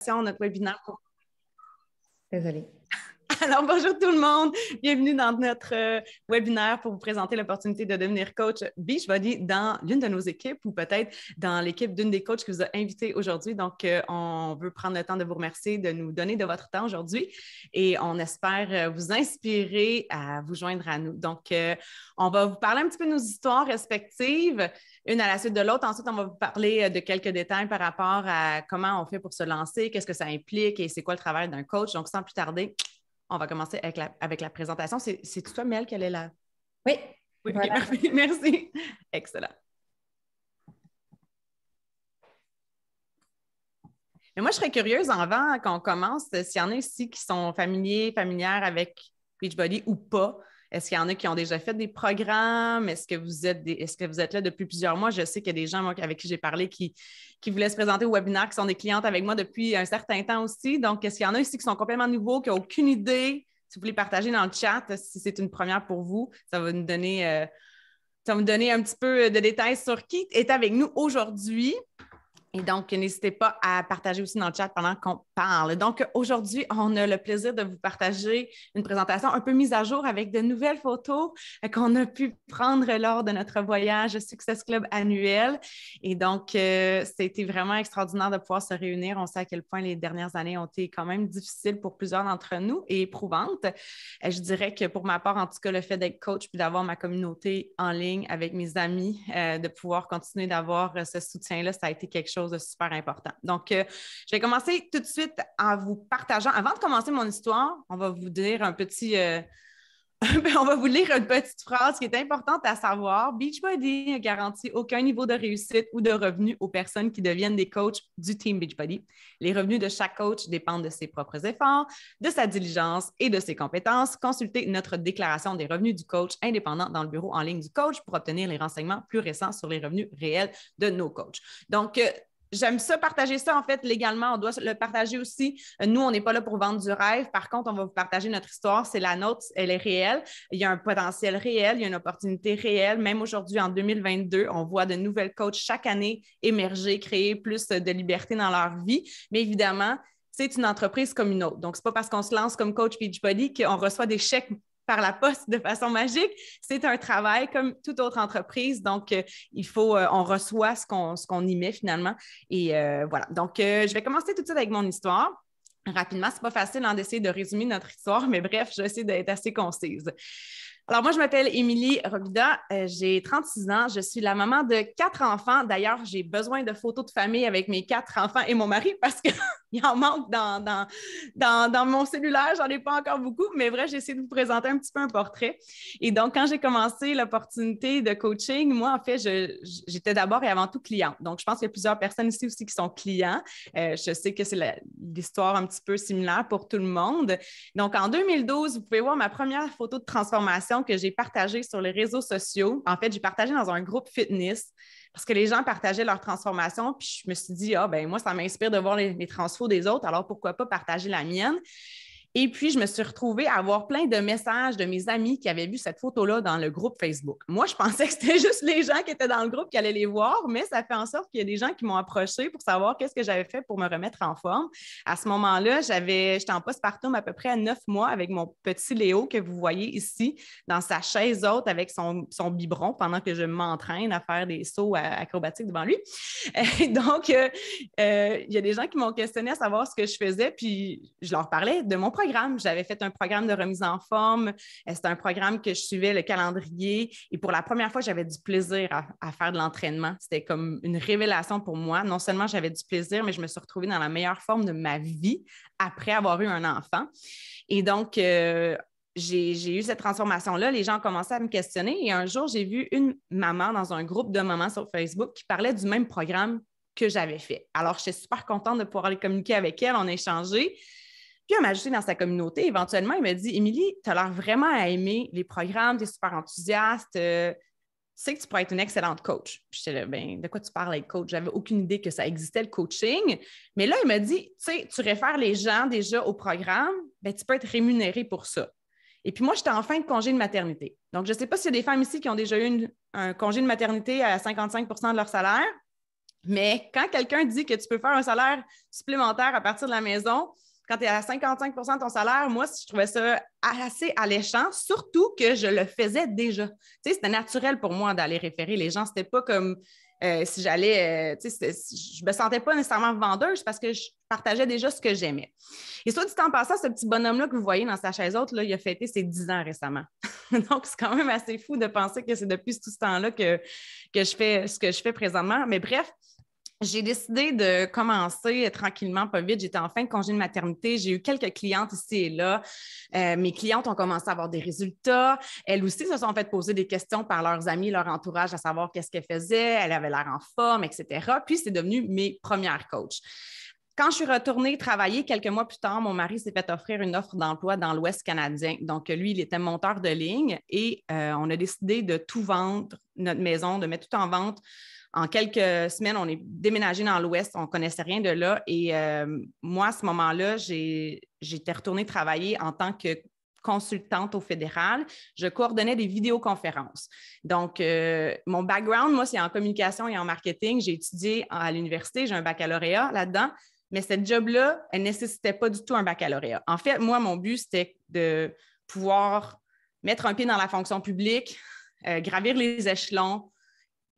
Notre webinaire pour... Désolée. Alors, bonjour tout le monde. Bienvenue dans notre webinaire pour vous présenter l'opportunité de devenir coach Beachbody dans l'une de nos équipes ou peut-être dans l'équipe d'une des coachs qui vous a invité aujourd'hui. Donc, on veut prendre le temps de vous remercier de nous donner de votre temps aujourd'hui et on espère vous inspirer à vous joindre à nous. Donc, on va vous parler un petit peu de nos histoires respectives, une à la suite de l'autre. Ensuite, on va vous parler de quelques détails par rapport à comment on fait pour se lancer, qu'est-ce que ça implique et c'est quoi le travail d'un coach. Donc, sans plus tarder, on va commencer avec la présentation. C'est toi, Mel, qu'elle est là? Oui. Oui, Voilà. okay, merci. Excellent. Mais moi, je serais curieuse, avant qu'on commence, s'il y en a ici qui sont familières avec Beachbody ou pas. Est-ce qu'il y en a qui ont déjà fait des programmes? Est-ce que vous êtes là depuis plusieurs mois? Je sais qu'il y a des gens avec qui j'ai parlé qui voulaient se présenter au webinaire, qui sont des clientes avec moi depuis un certain temps aussi. Donc, est-ce qu'il y en a ici qui sont complètement nouveaux, qui n'ont aucune idée? Si vous voulez partager dans le chat, si c'est une première pour vous, ça va nous donner un petit peu de détails sur qui est avec nous aujourd'hui. Et donc, n'hésitez pas à partager aussi dans le chat pendant qu'on parle. Donc, aujourd'hui, on a le plaisir de vous partager une présentation un peu mise à jour avec de nouvelles photos qu'on a pu prendre lors de notre voyage Success Club annuel. Et donc, c'était vraiment extraordinaire de pouvoir se réunir. On sait à quel point les dernières années ont été quand même difficiles pour plusieurs d'entre nous et éprouvantes. Je dirais que pour ma part, en tout cas, le fait d'être coach puis d'avoir ma communauté en ligne avec mes amis, de pouvoir continuer d'avoir ce soutien-là, ça a été quelque chose de super important. Donc, je vais commencer tout de suite en vous partageant. Avant de commencer mon histoire, on va vous dire on va vous lire une petite phrase qui est importante à savoir. Beachbody ne garantit aucun niveau de réussite ou de revenu aux personnes qui deviennent des coachs du Team Beachbody. Les revenus de chaque coach dépendent de ses propres efforts, de sa diligence et de ses compétences. Consultez notre déclaration des revenus du coach indépendant dans le bureau en ligne du coach pour obtenir les renseignements plus récents sur les revenus réels de nos coachs. Donc, j'aime ça, partager ça, en fait, légalement. On doit le partager aussi. Nous, on n'est pas là pour vendre du rêve. Par contre, on va vous partager notre histoire. C'est la nôtre, elle est réelle. Il y a un potentiel réel, il y a une opportunité réelle. Même aujourd'hui, en 2022, on voit de nouvelles coachs chaque année émerger, créer plus de liberté dans leur vie. Mais évidemment, c'est une entreprise comme une autre. Donc, ce n'est pas parce qu'on se lance comme coach Beachbody qu'on reçoit des chèques par la poste de façon magique. C'est un travail comme toute autre entreprise. Donc, on reçoit ce qu'on y met finalement. Et voilà. Donc, je vais commencer tout de suite avec mon histoire. Rapidement, c'est pas facile d'essayer de résumer notre histoire, mais bref, je vais essayer d'être assez concise. Alors, moi, je m'appelle Émilie Robida, j'ai 36 ans, je suis la maman de 4 enfants. D'ailleurs, j'ai besoin de photos de famille avec mes 4 enfants et mon mari parce qu'il en manque dans mon cellulaire, j'en ai pas encore beaucoup, mais bref, j'ai essayé de vous présenter un petit peu un portrait. Et donc, quand j'ai commencé l'opportunité de coaching, moi, en fait, j'étais d'abord et avant tout cliente. Donc, je pense qu'il y a plusieurs personnes ici aussi qui sont clients. Je sais que c'est l'histoire un petit peu similaire pour tout le monde. Donc, en 2012, vous pouvez voir ma première photo de transformation que j'ai partagée sur les réseaux sociaux. En fait, j'ai partagé dans un groupe fitness parce que les gens partageaient leur transformation. Puis je me suis dit, moi, ça m'inspire de voir les transfos des autres, alors pourquoi pas partager la mienne? Et puis, je me suis retrouvée à avoir plein de messages de mes amis qui avaient vu cette photo-là dans le groupe Facebook. Moi, je pensais que c'était juste les gens qui étaient dans le groupe qui allaient les voir, mais ça fait en sorte qu'il y a des gens qui m'ont approché pour savoir qu'est-ce que j'avais fait pour me remettre en forme. À ce moment-là, j'étais en postpartum à peu près à 9 mois avec mon petit Léo que vous voyez ici dans sa chaise haute avec son biberon pendant que je m'entraîne à faire des sauts acrobatiques devant lui. Et donc, il y a des gens qui m'ont questionné à savoir ce que je faisais, puis je leur parlais de mon programme. J'avais fait un programme de remise en forme. C'était un programme que je suivais le calendrier. Et pour la première fois, j'avais du plaisir à faire de l'entraînement. C'était comme une révélation pour moi. Non seulement j'avais du plaisir, mais je me suis retrouvée dans la meilleure forme de ma vie après avoir eu un enfant. Et donc, j'ai eu cette transformation-là. Les gens ont commencé à me questionner. Et un jour, j'ai vu une maman dans un groupe de mamans sur Facebook qui parlait du même programme que j'avais fait. Alors, j'étais super contente de pouvoir aller communiquer avec elle. On a échangé. Puis, elle m'a ajouté dans sa communauté. Éventuellement, elle m'a dit « Émilie, tu as l'air vraiment à aimer les programmes, tu es super enthousiaste. Tu sais que tu pourrais être une excellente coach. » Puis, j'étais là, de quoi tu parles avec coach? J'avais aucune idée que ça existait, le coaching. Mais là, elle m'a dit « Tu sais, tu réfères les gens déjà au programme, tu peux être rémunéré pour ça. » Et puis, moi, j'étais en fin de congé de maternité. Donc, je ne sais pas s'il y a des femmes ici qui ont déjà eu un congé de maternité à 55 % de leur salaire. Mais quand quelqu'un dit que tu peux faire un salaire supplémentaire à partir de la maison, quand tu es à 55 % de ton salaire, moi, je trouvais ça assez alléchant, surtout que je le faisais déjà. Tu sais, c'était naturel pour moi d'aller référer les gens. C'était pas comme si j'allais, tu sais, je me sentais pas nécessairement vendeuse parce que je partageais déjà ce que j'aimais. Et soit dit en passant, ce petit bonhomme-là que vous voyez dans sa chaise haute, là, il a fêté ses 10 ans récemment. Donc, c'est quand même assez fou de penser que c'est depuis tout ce temps-là que je fais ce que je fais présentement. Mais bref, j'ai décidé de commencer tranquillement, pas vite. J'étais en fin de congé de maternité. J'ai eu quelques clientes ici et là. Mes clientes ont commencé à avoir des résultats. Elles aussi se sont fait poser des questions par leurs amis, leur entourage, à savoir qu'est-ce qu'elles faisaient. Elles avaient l'air en forme, etc. Puis, c'est devenu mes premières coachs. Quand je suis retournée travailler quelques mois plus tard, mon mari s'est fait offrir une offre d'emploi dans l'Ouest canadien. Donc, lui, il était monteur de ligne et on a décidé de tout vendre, notre maison, de mettre tout en vente. En quelques semaines, on est déménagé dans l'Ouest, on ne connaissait rien de là. Et moi, à ce moment-là, j'étais retournée travailler en tant que consultante au fédéral. Je coordonnais des vidéoconférences. Donc, mon background, moi, c'est en communication et en marketing. J'ai étudié à l'université, j'ai un baccalauréat là-dedans. Mais cette job-là, elle ne nécessitait pas du tout un baccalauréat. En fait, moi, mon but, c'était de pouvoir mettre un pied dans la fonction publique, gravir les échelons,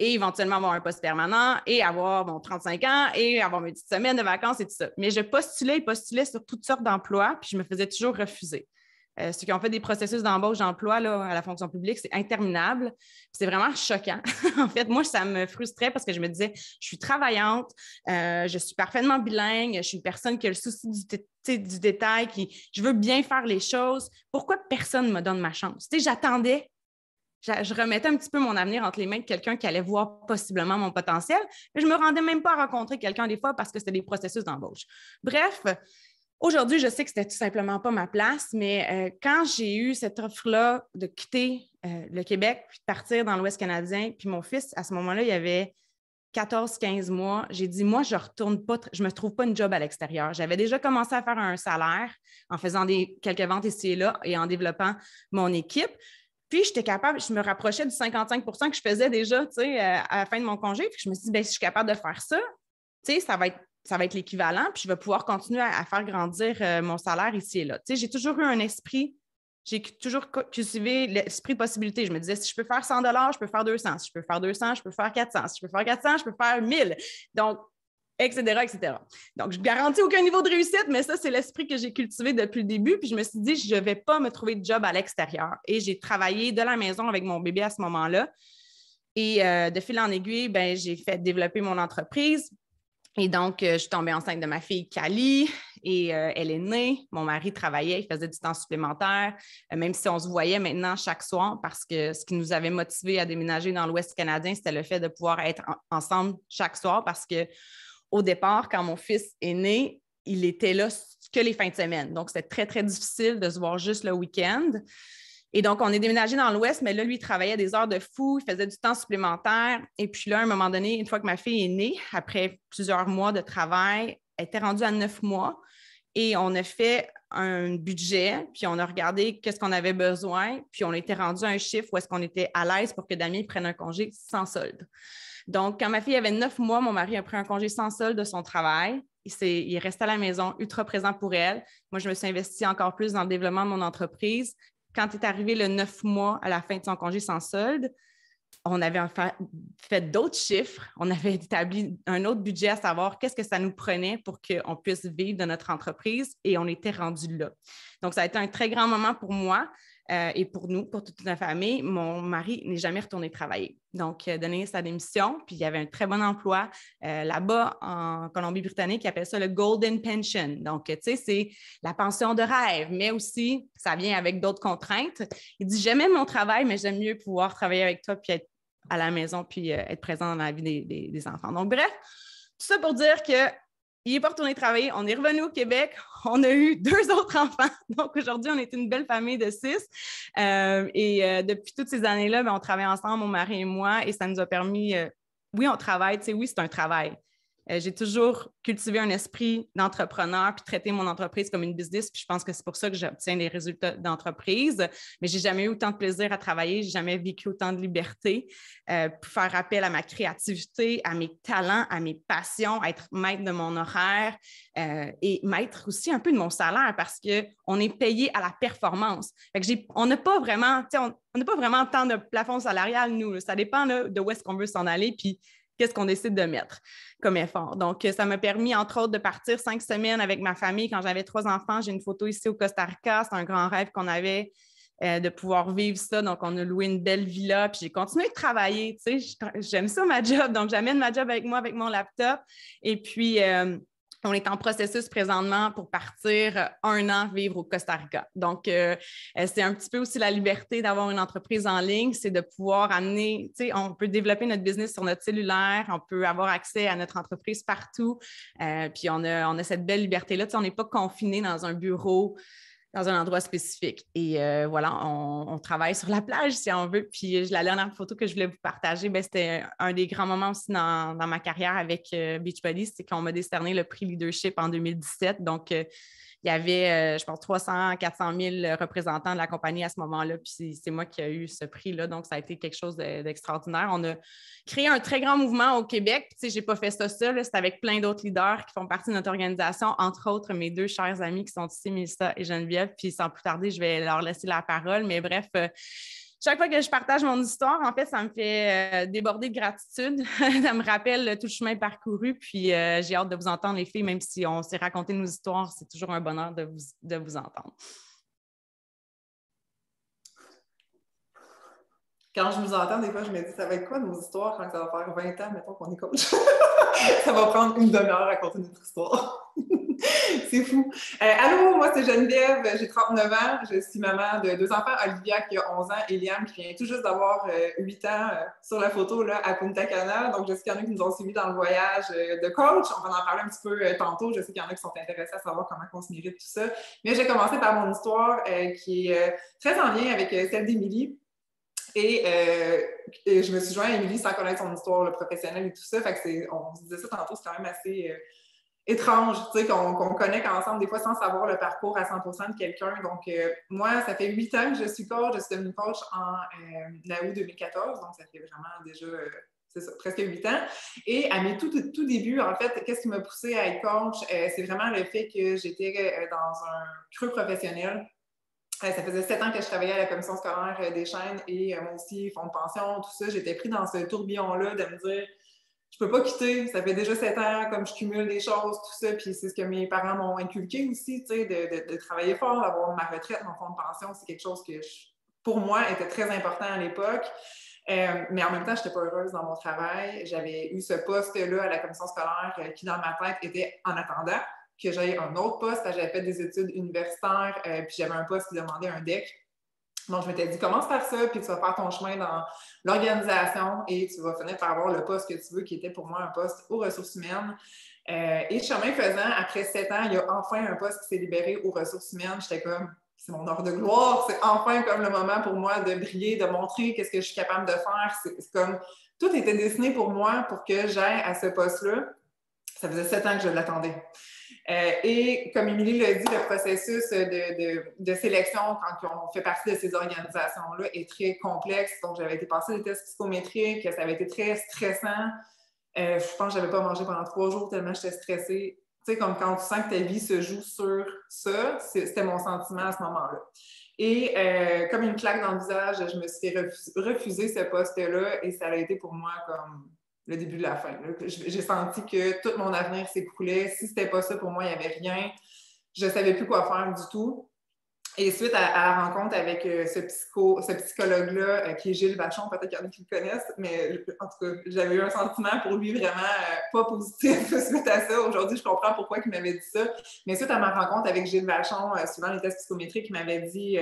et éventuellement avoir un poste permanent et avoir mon 35 ans et avoir mes petites semaines de vacances et tout ça. Mais je postulais sur toutes sortes d'emplois, puis je me faisais toujours refuser. Ceux qui ont fait des processus d'embauche d'emploi là, à la fonction publique, c'est interminable. C'est vraiment choquant. En fait, moi, ça me frustrait parce que je me disais, je suis travaillante, je suis parfaitement bilingue, je suis une personne qui a le souci du détail, je veux bien faire les choses. Pourquoi personne ne me donne ma chance? Tu sais, j'attendais. Je remettais un petit peu mon avenir entre les mains de quelqu'un qui allait voir possiblement mon potentiel, mais je ne me rendais même pas à rencontrer quelqu'un des fois parce que c'était des processus d'embauche. Bref, aujourd'hui, je sais que c'était tout simplement pas ma place, mais quand j'ai eu cette offre-là de quitter le Québec puis de partir dans l'Ouest canadien, puis mon fils, à ce moment-là, il avait 14-15 mois, j'ai dit, moi, je retourne pas, je me trouve pas une job à l'extérieur. J'avais déjà commencé à faire un salaire en faisant quelques ventes ici et là et en développant mon équipe. Puis, j'étais capable, je me rapprochais du 55 % que je faisais déjà, tu sais, à la fin de mon congé. Puis, je me suis dit, bien, si je suis capable de faire ça, tu sais, ça va être l'équivalent. Puis, je vais pouvoir continuer à faire grandir mon salaire ici et là. Tu sais, j'ai toujours eu un esprit, j'ai toujours cultivé l'esprit de possibilité. Je me disais, si je peux faire 100 $, je peux faire 200. Si je peux faire 200, je peux faire 400. Si je peux faire 400, je peux faire 1000. Donc, etc., etc. Donc, je ne garantis aucun niveau de réussite, mais ça, c'est l'esprit que j'ai cultivé depuis le début. Puis je me suis dit, je ne vais pas me trouver de job à l'extérieur. Et j'ai travaillé de la maison avec mon bébé à ce moment-là. Et de fil en aiguille, ben, j'ai fait développer mon entreprise. Et donc, je suis tombée enceinte de ma fille, Cali, et elle est née. Mon mari travaillait, il faisait du temps supplémentaire, même si on se voyait maintenant chaque soir, parce que ce qui nous avait motivés à déménager dans l'Ouest canadien, c'était le fait de pouvoir être ensemble chaque soir, parce que au départ, quand mon fils est né, il était là que les fins de semaine. Donc, c'était très, très difficile de se voir juste le week-end. Et donc, on est déménagé dans l'Ouest, mais là, lui, il travaillait des heures de fou, il faisait du temps supplémentaire. Et puis là, à un moment donné, une fois que ma fille est née, après plusieurs mois de travail, elle était rendue à 9 mois. Et on a fait un budget, puis on a regardé qu'est-ce qu'on avait besoin, puis on était rendu à un chiffre où est-ce qu'on était à l'aise pour que Damien prenne un congé sans solde. Donc, quand ma fille avait 9 mois, mon mari a pris un congé sans solde de son travail. Il est resté à la maison, ultra présent pour elle. Moi, je me suis investie encore plus dans le développement de mon entreprise. Quand est arrivé le 9 mois à la fin de son congé sans solde, on avait fait d'autres chiffres. On avait établi un autre budget à savoir qu'est-ce que ça nous prenait pour qu'on puisse vivre de notre entreprise et on était rendu là. Donc, ça a été un très grand moment pour moi. Et pour nous, pour toute la famille, mon mari n'est jamais retourné travailler. Donc, il a donné sa démission, puis il y avait un très bon emploi là-bas en Colombie-Britannique, ils appellent ça le Golden Pension. Donc, tu sais, c'est la pension de rêve, mais aussi, ça vient avec d'autres contraintes. Il dit, j'aime mon travail, mais j'aime mieux pouvoir travailler avec toi, puis être à la maison, puis être présent dans la vie des enfants. Donc, bref, tout ça pour dire que il n'est pas retourné travailler. On est revenu au Québec. On a eu 2 autres enfants. Donc, aujourd'hui, on est une belle famille de 6. Depuis toutes ces années-là, on travaille ensemble, mon mari et moi, et ça nous a permis... oui, on travaille. Tu sais, oui, c'est un travail. J'ai toujours cultivé un esprit d'entrepreneur puis traité mon entreprise comme une business. Puis je pense que c'est pour ça que j'obtiens des résultats d'entreprise. Mais j'ai jamais eu autant de plaisir à travailler. J'ai jamais vécu autant de liberté pour faire appel à ma créativité, à mes talents, à mes passions, à être maître de mon horaire et maître aussi un peu de mon salaire parce qu'on est payé à la performance. Fait que on n'a pas vraiment, on n'a pas vraiment tant de plafond salarial, nous. Là. Ça dépend là, de où est-ce qu'on veut s'en aller. Puis qu'est-ce qu'on décide de mettre comme effort. Donc, ça m'a permis, entre autres, de partir 5 semaines avec ma famille quand j'avais 3 enfants. J'ai une photo ici au Costa Rica. C'est un grand rêve qu'on avait de pouvoir vivre ça. Donc, on a loué une belle villa. Puis, j'ai continué de travailler. Tu sais, j'aime ça, ma job. Donc, j'amène ma job avec moi, avec mon laptop. Et puis, on est en processus présentement pour partir 1 an vivre au Costa Rica. Donc, c'est un petit peu aussi la liberté d'avoir une entreprise en ligne, c'est de pouvoir amener, tu sais, on peut développer notre business sur notre cellulaire, on peut avoir accès à notre entreprise partout, puis on a cette belle liberté-là. Tu sais, on n'est pas confiné dans un bureau, dans un endroit spécifique. Et voilà, on travaille sur la plage si on veut. Puis la dernière photo que je voulais vous partager, c'était un des grands moments aussi dans ma carrière avec Beachbody, c'est qu'on m'a décerné le prix leadership en 2017. Donc, il y avait, je pense, 300, 400 000 représentants de la compagnie à ce moment-là. Puis c'est moi qui ai eu ce prix-là. Donc, ça a été quelque chose d'extraordinaire. On a créé un très grand mouvement au Québec. Puis, tu sais, je n'ai pas fait ça seul. C'est avec plein d'autres leaders qui font partie de notre organisation, entre autres mes 2 chers amis qui sont ici, Mélissa et Geneviève. Puis, sans plus tarder, je vais leur laisser la parole. Mais bref, chaque fois que je partage mon histoire, en fait, ça me fait déborder de gratitude. Ça me rappelle tout le chemin parcouru. Puis, j'ai hâte de vous entendre, les filles, même si on s'est raconté nos histoires, c'est toujours un bonheur de vous entendre. Quand je vous entends, des fois, je me dis, ça va être quoi nos histoires quand ça va faire 20 ans, mettons qu'on est coach? Ça va prendre une demi-heure à raconter notre histoire. C'est fou. Allô, moi, c'est Geneviève, j'ai 39 ans, je suis maman de 2 enfants, Olivia qui a 11 ans et Liam qui vient tout juste d'avoir 8 ans sur la photo là, à Punta Cana. Donc, je sais qu'il y en a qui nous ont suivis dans le voyage de coach. On va en parler un petit peu tantôt. Je sais qu'il y en a qui sont intéressés à savoir comment on se mérite tout ça. Mais j'ai commencé par mon histoire qui est très en lien avec celle d'Émilie. Et je me suis jointe à Émilie sans connaître son histoire professionnelle et tout ça. Fait que on se disait ça tantôt, c'est quand même assez étrange, tu sais, qu'on connecte ensemble des fois sans savoir le parcours à 100% de quelqu'un. Donc, moi, ça fait 8 ans que je suis coach. Je suis devenue coach en août 2014. Donc, ça fait vraiment déjà, c'est ça, presque 8 ans. Et à mes tout débuts, en fait, qu'est-ce qui m'a poussée à être coach? C'est vraiment le fait que j'étais dans un creux professionnel. Ça faisait 7 ans que je travaillais à la commission scolaire des Chênes et moi aussi, fonds de pension, tout ça. J'étais pris dans ce tourbillon-là de me dire, je peux pas quitter. Ça fait déjà 7 ans, comme je cumule des choses, tout ça. Puis c'est ce que mes parents m'ont inculqué aussi, tu sais, de travailler fort, d'avoir ma retraite, mon fonds de pension. C'est quelque chose que, pour moi, était très important à l'époque. Mais en même temps, je n'étais pas heureuse dans mon travail. J'avais eu ce poste-là à la commission scolaire qui, dans ma tête, était en attendant que j'aille un autre poste, parce que j'avais fait des études universitaires, puis j'avais un poste qui demandait un DEC. Donc, je m'étais dit, commence par ça, puis tu vas faire ton chemin dans l'organisation et tu vas finir par avoir le poste que tu veux, qui était pour moi un poste aux ressources humaines. Et chemin faisant, après 7 ans, il y a enfin un poste qui s'est libéré aux ressources humaines. J'étais comme, c'est mon heure de gloire, c'est enfin comme le moment pour moi de briller, de montrer qu'est-ce que je suis capable de faire. C'est comme, tout était dessiné pour moi pour que j'aille à ce poste-là. Ça faisait 7 ans que je l'attendais. Et comme Émilie l'a dit, le processus de sélection quand on fait partie de ces organisations-là est très complexe. Donc, j'avais été passer des tests psychométriques, ça avait été très stressant. Je pense que je n'avais pas mangé pendant 3 jours tellement j'étais stressée. Tu sais, comme quand tu sens que ta vie se joue sur ça, c'était mon sentiment à ce moment-là. Et comme une claque dans le visage, je me suis refusé ce poste-là et ça a été pour moi comme le début de la fin. J'ai senti que tout mon avenir s'écroulait. Si c'était pas ça, pour moi, il n'y avait rien. Je ne savais plus quoi faire du tout. Et suite à la rencontre avec ce psychologue-là, qui est Gilles Vachon, peut-être qu'il y en a qui le connaissent, mais en tout cas, j'avais eu un sentiment pour lui vraiment pas positif suite à ça. Aujourd'hui, je comprends pourquoi il m'avait dit ça. Mais suite à ma rencontre avec Gilles Vachon, suivant les tests psychométriques, il m'avait dit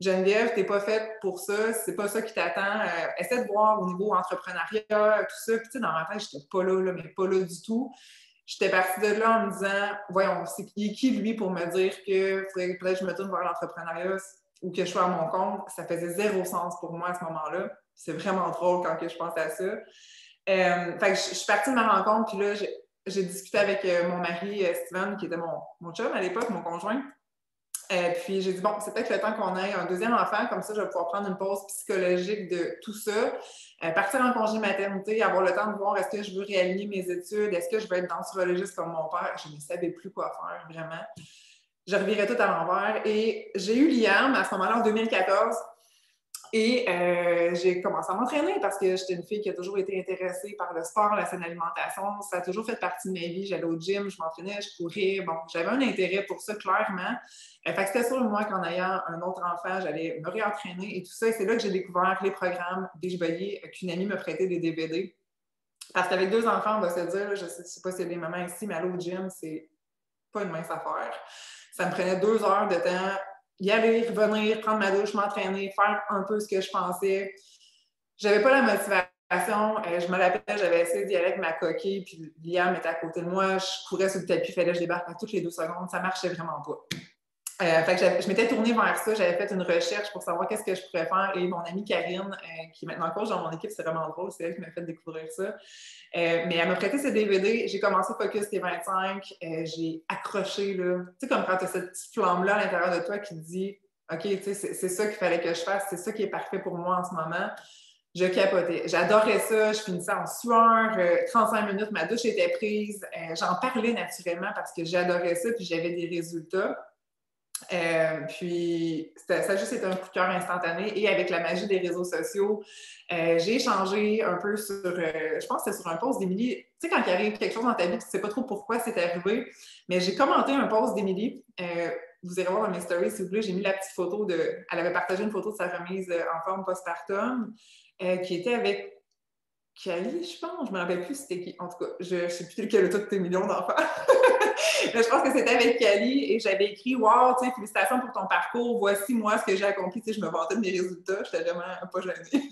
Geneviève, t'es pas faite pour ça, c'est pas ça qui t'attend. Essaie de voir au niveau entrepreneuriat, tout ça. Puis tu sais, dans ma tête, j'étais pas là, mais pas là du tout. J'étais partie de là en me disant, voyons, c'est qui lui pour me dire que faudrait peut-être que je me tourne vers l'entrepreneuriat ou que je sois à mon compte. Ça faisait 0 sens pour moi à ce moment-là. C'est vraiment drôle quand je pense à ça. Fait que je suis partie de ma rencontre, puis là, j'ai discuté avec mon mari, Steven, qui était mon chum à l'époque, mon conjoint. Puis j'ai dit, bon, c'est peut-être le temps qu'on ait un deuxième enfant, comme ça, je vais pouvoir prendre une pause psychologique de tout ça, partir en congé maternité, avoir le temps de voir est-ce que je veux réaligner mes études, est-ce que je veux être danserologiste comme mon père. Je ne savais plus quoi faire, vraiment. Je revirais tout à l'envers. Et j'ai eu Liam à ce moment-là en 2014. Et j'ai commencé à m'entraîner parce que j'étais une fille qui a toujours été intéressée par le sport, la saine alimentation. Ça a toujours fait partie de ma vie. J'allais au gym, je m'entraînais, je courais. Bon, j'avais un intérêt pour ça, clairement. Fait que c'était sûr, moi, qu'en ayant un autre enfant, j'allais me réentraîner et tout ça. Et c'est là que j'ai découvert les programmes Beachbody, qu'une amie me prêtait des DVD. Parce qu'avec 2 enfants, on va se dire, là, je ne sais pas s'il y a des mamans ici, mais aller au gym, c'est pas une mince affaire. Ça me prenait 2 heures de temps. Y aller, revenir, prendre ma douche, m'entraîner, faire un peu ce que je pensais. J'avais pas la motivation. Je me rappelle, j'avais essayé d'y aller avec ma coquille, puis Liam était à côté de moi. Je courais sur le tapis, il fallait que je débarque à toutes les 2 secondes. Ça marchait vraiment pas. Fait que je m'étais tournée vers ça. J'avais fait une recherche pour savoir qu'est-ce que je pourrais faire. Et mon amie Karine, qui est maintenant coach dans mon équipe, c'est vraiment drôle. C'est elle qui m'a fait découvrir ça. Mais elle m'a prêté ses DVD. J'ai commencé Focus T25. J'ai accroché, là. Tu sais, comme quand tu as cette petite flamme-là à l'intérieur de toi qui te dit OK, tu sais, c'est ça qu'il fallait que je fasse. C'est ça qui est parfait pour moi en ce moment. Je capotais. J'adorais ça. Je finissais en sueur. 35 minutes, ma douche était prise. J'en parlais naturellement parce que j'adorais ça puis j'avais des résultats. Puis, ça a juste été un coup de cœur instantané. Et avec la magie des réseaux sociaux, j'ai échangé un peu sur, je pense que c'était sur un post d'Émilie. Tu sais, quand il arrive quelque chose dans ta vie, tu ne sais pas trop pourquoi c'est arrivé, mais j'ai commenté un post d'Émilie. Vous irez voir dans mes stories, si vous voulez, j'ai mis la petite photo de... Elle avait partagé une photo de sa remise en forme postpartum qui était avec Cali, je pense. Je ne me rappelle plus c'était qui. En tout cas, je ne sais plus quel a tous tes millions d'enfants. Mais je pense que c'était avec Cali et j'avais écrit wow, tu sais, félicitations pour ton parcours. Voici moi ce que j'ai accompli. Tu sais, je me vantais de mes résultats. J'étais vraiment pas gênée.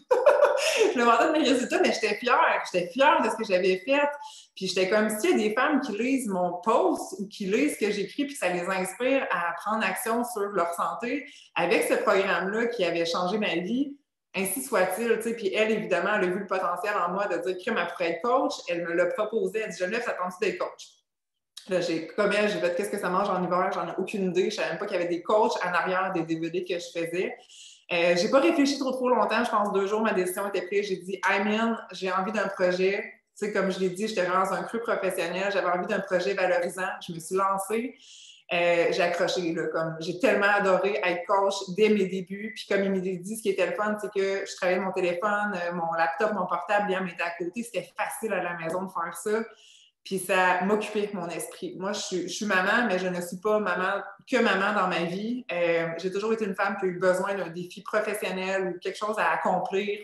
Je me vantais de mes résultats, mais j'étais fière. J'étais fière de ce que j'avais fait. Puis j'étais comme s'il y a des femmes qui lisent mon post ou qui lisent ce que j'écris puis que ça les inspire à prendre action sur leur santé avec ce programme-là qui avait changé ma vie. Ainsi soit-il, tu sais, puis elle, évidemment, elle a vu le potentiel en moi de dire que elle pourrait être coach. Elle me l'a proposé. Elle dit, Geneviève, ça tente d'être coach. Là, comme elle, j'ai fait qu'est-ce que ça mange en hiver, j'en ai aucune idée. Je savais même pas qu'il y avait des coachs en arrière des DVD que je faisais. J'ai pas réfléchi trop longtemps. Je pense 2 jours, ma décision était prise. J'ai dit, I'm in, j'ai envie d'un projet. Tu sais, comme je l'ai dit, j'étais vraiment dans un creux professionnel. J'avais envie d'un projet valorisant. Je me suis lancée. J'ai accroché, là, comme j'ai tellement adoré être coach dès mes débuts. Puis comme il m'a dit, ce qui était le fun, c'est que je travaillais mon téléphone, mon laptop, mon portable, Liam était à côté. C'était facile à la maison de faire ça. Puis ça m'occupait mon esprit. Moi, je suis maman, mais je ne suis pas que maman dans ma vie. J'ai toujours été une femme qui a eu besoin d'un défi professionnel ou quelque chose à accomplir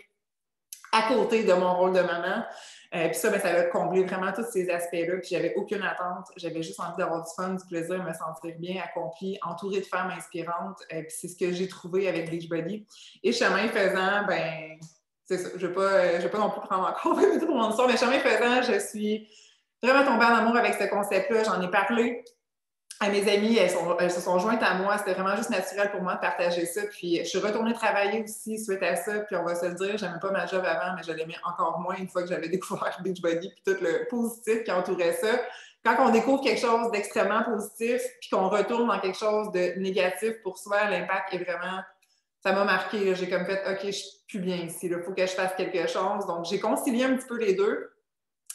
à côté de mon rôle de maman. Puis ça, ça a comblé vraiment tous ces aspects-là. Puis j'avais aucune attente. J'avais juste envie d'avoir du fun, du plaisir, me sentir bien, accomplie, entourée de femmes inspirantes. Puis c'est ce que j'ai trouvé avec Beachbody. Et chemin faisant, c'est ça. Je vais pas non plus prendre encore 20 minutes pour mon histoire, mais chemin faisant, je suis vraiment tombée en amour avec ce concept-là. J'en ai parlé à mes amies, elles se sont jointes à moi. C'était vraiment juste naturel pour moi de partager ça. Puis je suis retournée travailler aussi suite à ça. Puis on va se le dire, j'aimais pas ma job avant, mais je l'aimais encore moins une fois que j'avais découvert Beachbody puis tout le positif qui entourait ça. Quand on découvre quelque chose d'extrêmement positif puis qu'on retourne dans quelque chose de négatif pour soi, l'impact est vraiment... Ça m'a marqué. J'ai comme fait, OK, je suis plus bien ici. Il faut que je fasse quelque chose. Donc, j'ai concilié un petit peu les deux.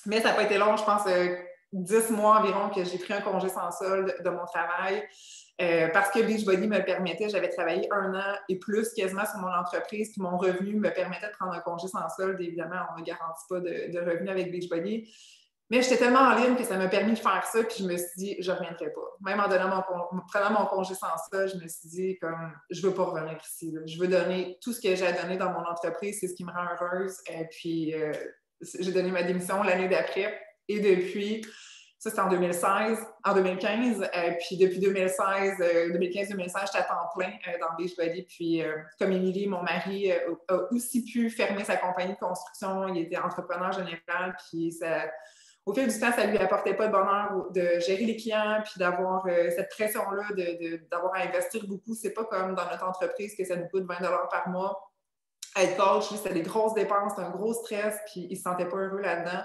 Mais ça n'a pas été long, je pense, 10 mois environ que j'ai pris un congé sans solde de mon travail parce que Beachbody me le permettait. J'avais travaillé 1 an et plus quasiment sur mon entreprise, puis mon revenu me permettait de prendre un congé sans solde. Évidemment, on ne garantit pas de revenu avec Beachbody. Mais j'étais tellement en ligne que ça m'a permis de faire ça, puis je me suis dit, je ne reviendrai pas. Même en prenant mon congé sans solde, je me suis dit, comme, je ne veux pas revenir ici. Là. Je veux donner tout ce que j'ai à donner dans mon entreprise, c'est ce qui me rend heureuse. Puis j'ai donné ma démission l'année d'après. Et depuis, ça c'était en 2015. Puis depuis 2015-2016, j'étais à temps plein dans Beachbody. Puis comme Émilie, mon mari, a aussi pu fermer sa compagnie de construction. Il était entrepreneur général. Puis au fil du temps, ça ne lui apportait pas de bonheur de gérer les clients puis d'avoir cette pression-là, d'avoir à investir beaucoup. C'est pas comme dans notre entreprise que ça nous coûte 20 $ par mois. Être coach, lui, c'était des grosses dépenses, un gros stress, puis il ne se sentait pas heureux là-dedans.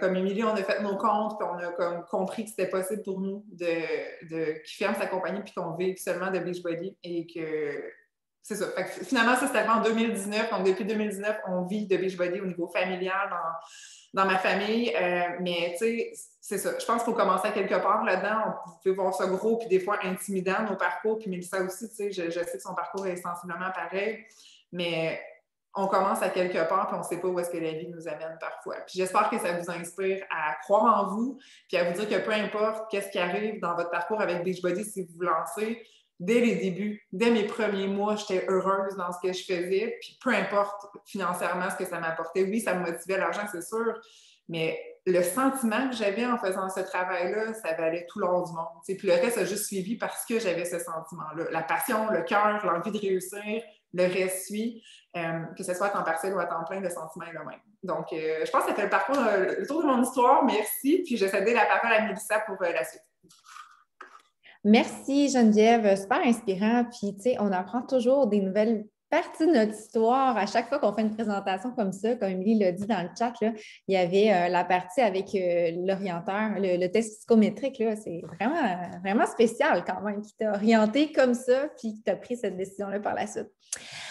Comme Émilie, on a fait nos comptes, puis on a comme compris que c'était possible pour nous qu'il ferme sa compagnie puis qu'on vive seulement de Beachbody et que c'est ça. Fait que finalement, ça, c'était en 2019. Donc, depuis 2019, on vit de Beachbody au niveau familial dans ma famille. Mais, tu sais, c'est ça. Je pense qu'il faut commencer à quelque part là-dedans. On peut voir ça gros puis des fois intimidant, nos parcours. Puis Mélissa aussi, tu sais, je sais que son parcours est sensiblement pareil. Mais on commence à quelque part puis on ne sait pas où est-ce que la vie nous amène parfois. Puis j'espère que ça vous inspire à croire en vous puis à vous dire que peu importe qu'est-ce qui arrive dans votre parcours avec Beachbody, si vous vous lancez, dès les débuts, dès mes premiers mois, j'étais heureuse dans ce que je faisais. Puis peu importe financièrement ce que ça m'apportait. Oui, ça me motivait l'argent, c'est sûr, mais le sentiment que j'avais en faisant ce travail-là, ça valait tout l'or du monde. T'sais. Puis le reste a juste suivi parce que j'avais ce sentiment-là. La passion, le cœur, l'envie de réussir, le reste suit. Que ce soit à temps partiel ou à temps plein, le sentiment est le même. Donc, je pense que ça fait le parcours, le tour de mon histoire. Merci. Puis je vais céder la parole à Mélissa pour la suite. Merci Geneviève, super inspirant. Puis, tu sais, on apprend toujours des nouvelles parties de notre histoire. À chaque fois qu'on fait une présentation comme ça, comme Émilie l'a dit dans le chat, là, il y avait la partie avec l'orienteur, le test psychométrique. Là, c'est vraiment spécial quand même, qui t'a orienté comme ça, puis qui t'a pris cette décision-là par la suite.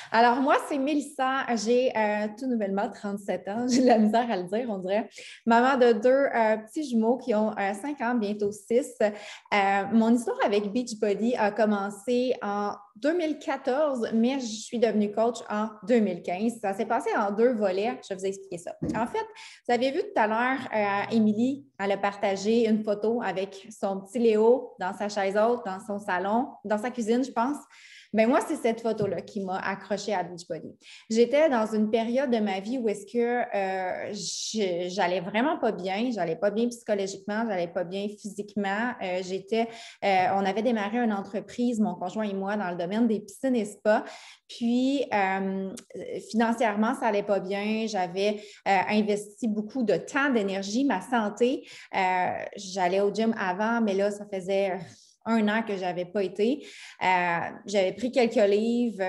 Alors, moi, c'est Mélissa. J'ai tout nouvellement 37 ans. J'ai de la misère à le dire, on dirait. Maman de deux petits jumeaux qui ont 5 ans, bientôt 6. Mon histoire avec Beachbody a commencé en 2014, mais je suis devenue coach en 2015. Ça s'est passé en 2 volets. Je vais vous expliquer ça. En fait, vous avez vu tout à l'heure, Émilie, elle a partagé une photo avec son petit Léo dans sa chaise haute, dans son salon, dans sa cuisine, je pense. Bien, moi, c'est cette photo-là qui m'a accrochée à Beachbody. J'étais dans une période de ma vie où est-ce que j'allais vraiment pas bien. J'allais pas bien psychologiquement, j'allais pas bien physiquement. On avait démarré une entreprise, mon conjoint et moi, dans le domaine des piscines et spas. Puis, financièrement, ça allait pas bien. J'avais investi beaucoup de temps, d'énergie, ma santé. J'allais au gym avant, mais là, ça faisait 1 an que je n'avais pas été. J'avais pris quelques livres,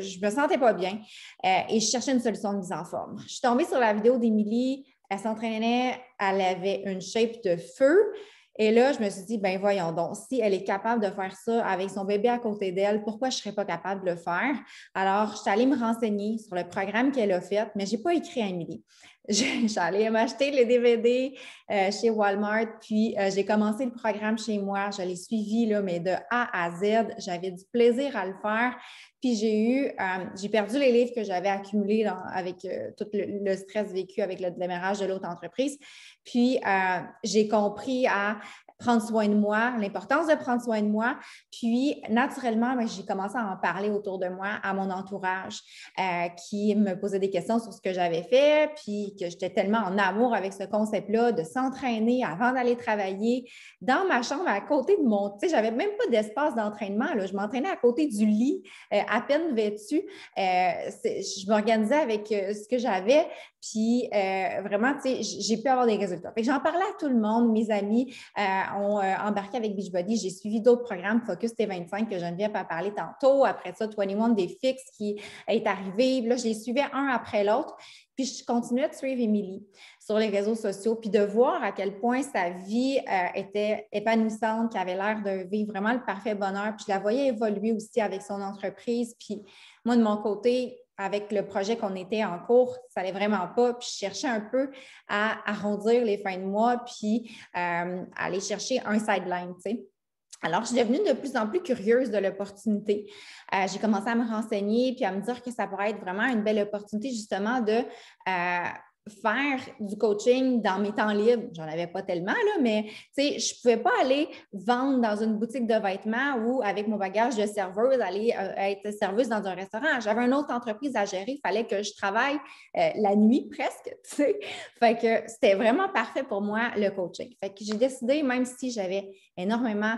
je ne me sentais pas bien et je cherchais une solution de mise en forme. Je suis tombée sur la vidéo d'Émilie, elle s'entraînait, elle avait une shape de feu. Et là, je me suis dit, ben voyons donc, si elle est capable de faire ça avec son bébé à côté d'elle, pourquoi je ne serais pas capable de le faire? Alors, je suis allée me renseigner sur le programme qu'elle a fait, mais je n'ai pas écrit à Émilie. J'allais m'acheter les DVD chez Walmart, puis j'ai commencé le programme chez moi. Je l'ai suivi, là, mais de A à Z. J'avais du plaisir à le faire. Puis j'ai perdu les livres que j'avais accumulés avec tout le stress vécu avec le démarrage de l'autre entreprise. Puis j'ai compris à prendre soin de moi, l'importance de prendre soin de moi. Puis, naturellement, j'ai commencé à en parler autour de moi, à mon entourage, qui me posait des questions sur ce que j'avais fait, puis que j'étais tellement en amour avec ce concept-là de s'entraîner avant d'aller travailler dans ma chambre à côté de mon... Tu sais, j'avais même pas d'espace d'entraînement, là. Je m'entraînais à côté du lit, à peine vêtue. Je m'organisais avec ce que j'avais, puis vraiment, tu sais, j'ai pu avoir des résultats. Fait que j'en parlais à tout le monde, mes amis ont embarqué avec Beachbody. J'ai suivi d'autres programmes, Focus T25 que Geneviève a parlé tantôt. Après ça, 21 Day Fix qui est arrivé. Là, je les suivais un après l'autre. Puis, je continuais de suivre Émilie sur les réseaux sociaux, puis de voir à quel point sa vie était épanouissante, qu'elle avait l'air de vivre vraiment le parfait bonheur. Puis, je la voyais évoluer aussi avec son entreprise. Puis, moi, de mon côté, avec le projet qu'on était en cours, ça n'allait vraiment pas. Puis, je cherchais un peu à arrondir les fins de mois, puis aller chercher un sideline, tu sais. Alors, je suis devenue de plus en plus curieuse de l'opportunité. J'ai commencé à me renseigner puis à me dire que ça pourrait être vraiment une belle opportunité, justement, de faire du coaching dans mes temps libres. J'en avais pas tellement, là, mais tu sais, je pouvais pas aller vendre dans une boutique de vêtements ou avec mon bagage de serveuse, aller être serveuse dans un restaurant. J'avais une autre entreprise à gérer. Il fallait que je travaille la nuit presque, tu sais. Fait que c'était vraiment parfait pour moi, le coaching. Fait que j'ai décidé, même si j'avais énormément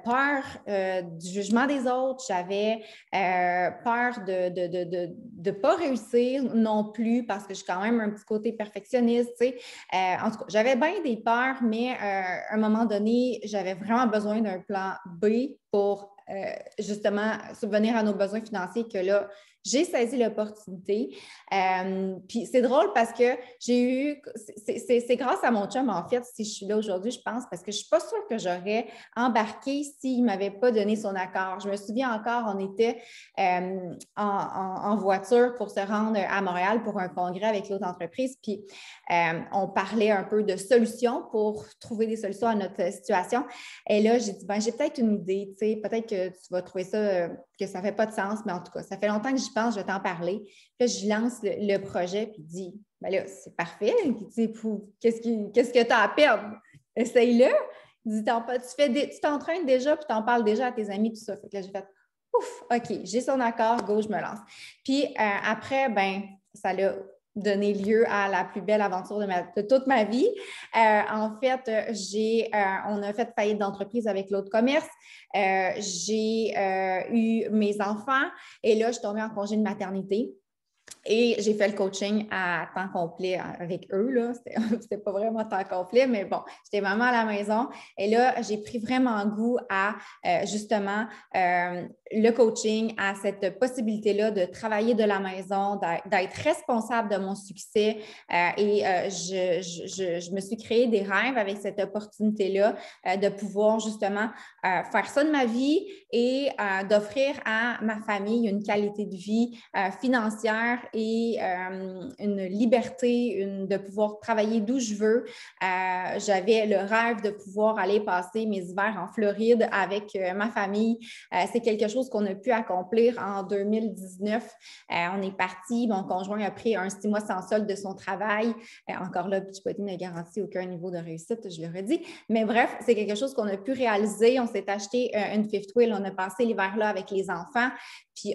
peur du jugement des autres, j'avais peur de ne pas réussir non plus parce que j'ai quand même un petit côté perfectionniste, tu sais. En tout cas, j'avais bien des peurs, mais à un moment donné, j'avais vraiment besoin d'un plan B pour justement subvenir à nos besoins financiers que là, j'ai saisi l'opportunité. Puis c'est drôle parce que c'est grâce à mon chum, en fait, si je suis là aujourd'hui, je pense, parce que je ne suis pas sûre que j'aurais embarqué s'il ne m'avait pas donné son accord. Je me souviens encore, on était en voiture pour se rendre à Montréal pour un congrès avec l'autre entreprise, puis on parlait un peu de solutions pour trouver des solutions à notre situation. Et là, j'ai dit, j'ai peut-être une idée, tu sais, peut-être que tu vas trouver ça, que ça ne fait pas de sens, mais en tout cas, ça fait longtemps que j'y pense, je vais t'en parler. Puis là, je lance le projet, puis il dit, là, c'est parfait. Qu'est-ce que tu as à perdre? Essaye-le. Il dit, tu t'entraînes déjà, puis tu en parles déjà à tes amis, tout ça. Fait que là, j'ai fait, ouf, OK, j'ai son accord, go, je me lance. Puis après, ça l'a donné lieu à la plus belle aventure de toute ma vie. En fait, on a fait faillite d'entreprise avec l'autre commerce. J'ai eu mes enfants et là, je suis tombée en congé de maternité. Et j'ai fait le coaching à temps complet avec eux, là. C'était pas vraiment temps complet, mais bon, j'étais maman à la maison. Et là, j'ai pris vraiment goût à, justement, le coaching, à cette possibilité-là de travailler de la maison, d'être responsable de mon succès. Je me suis créé des rêves avec cette opportunité-là de pouvoir, justement, faire ça de ma vie et d'offrir à ma famille une qualité de vie financière et une liberté, de pouvoir travailler d'où je veux. J'avais le rêve de pouvoir aller passer mes hivers en Floride avec ma famille. C'est quelque chose qu'on a pu accomplir en 2019. On est parti, mon conjoint a pris un 6 mois sans solde de son travail. Encore là, Beachbody ne garantit aucun niveau de réussite, je le redis. Mais bref, c'est quelque chose qu'on a pu réaliser. On s'est acheté une fifth wheel, on a passé l'hiver là avec les enfants, puis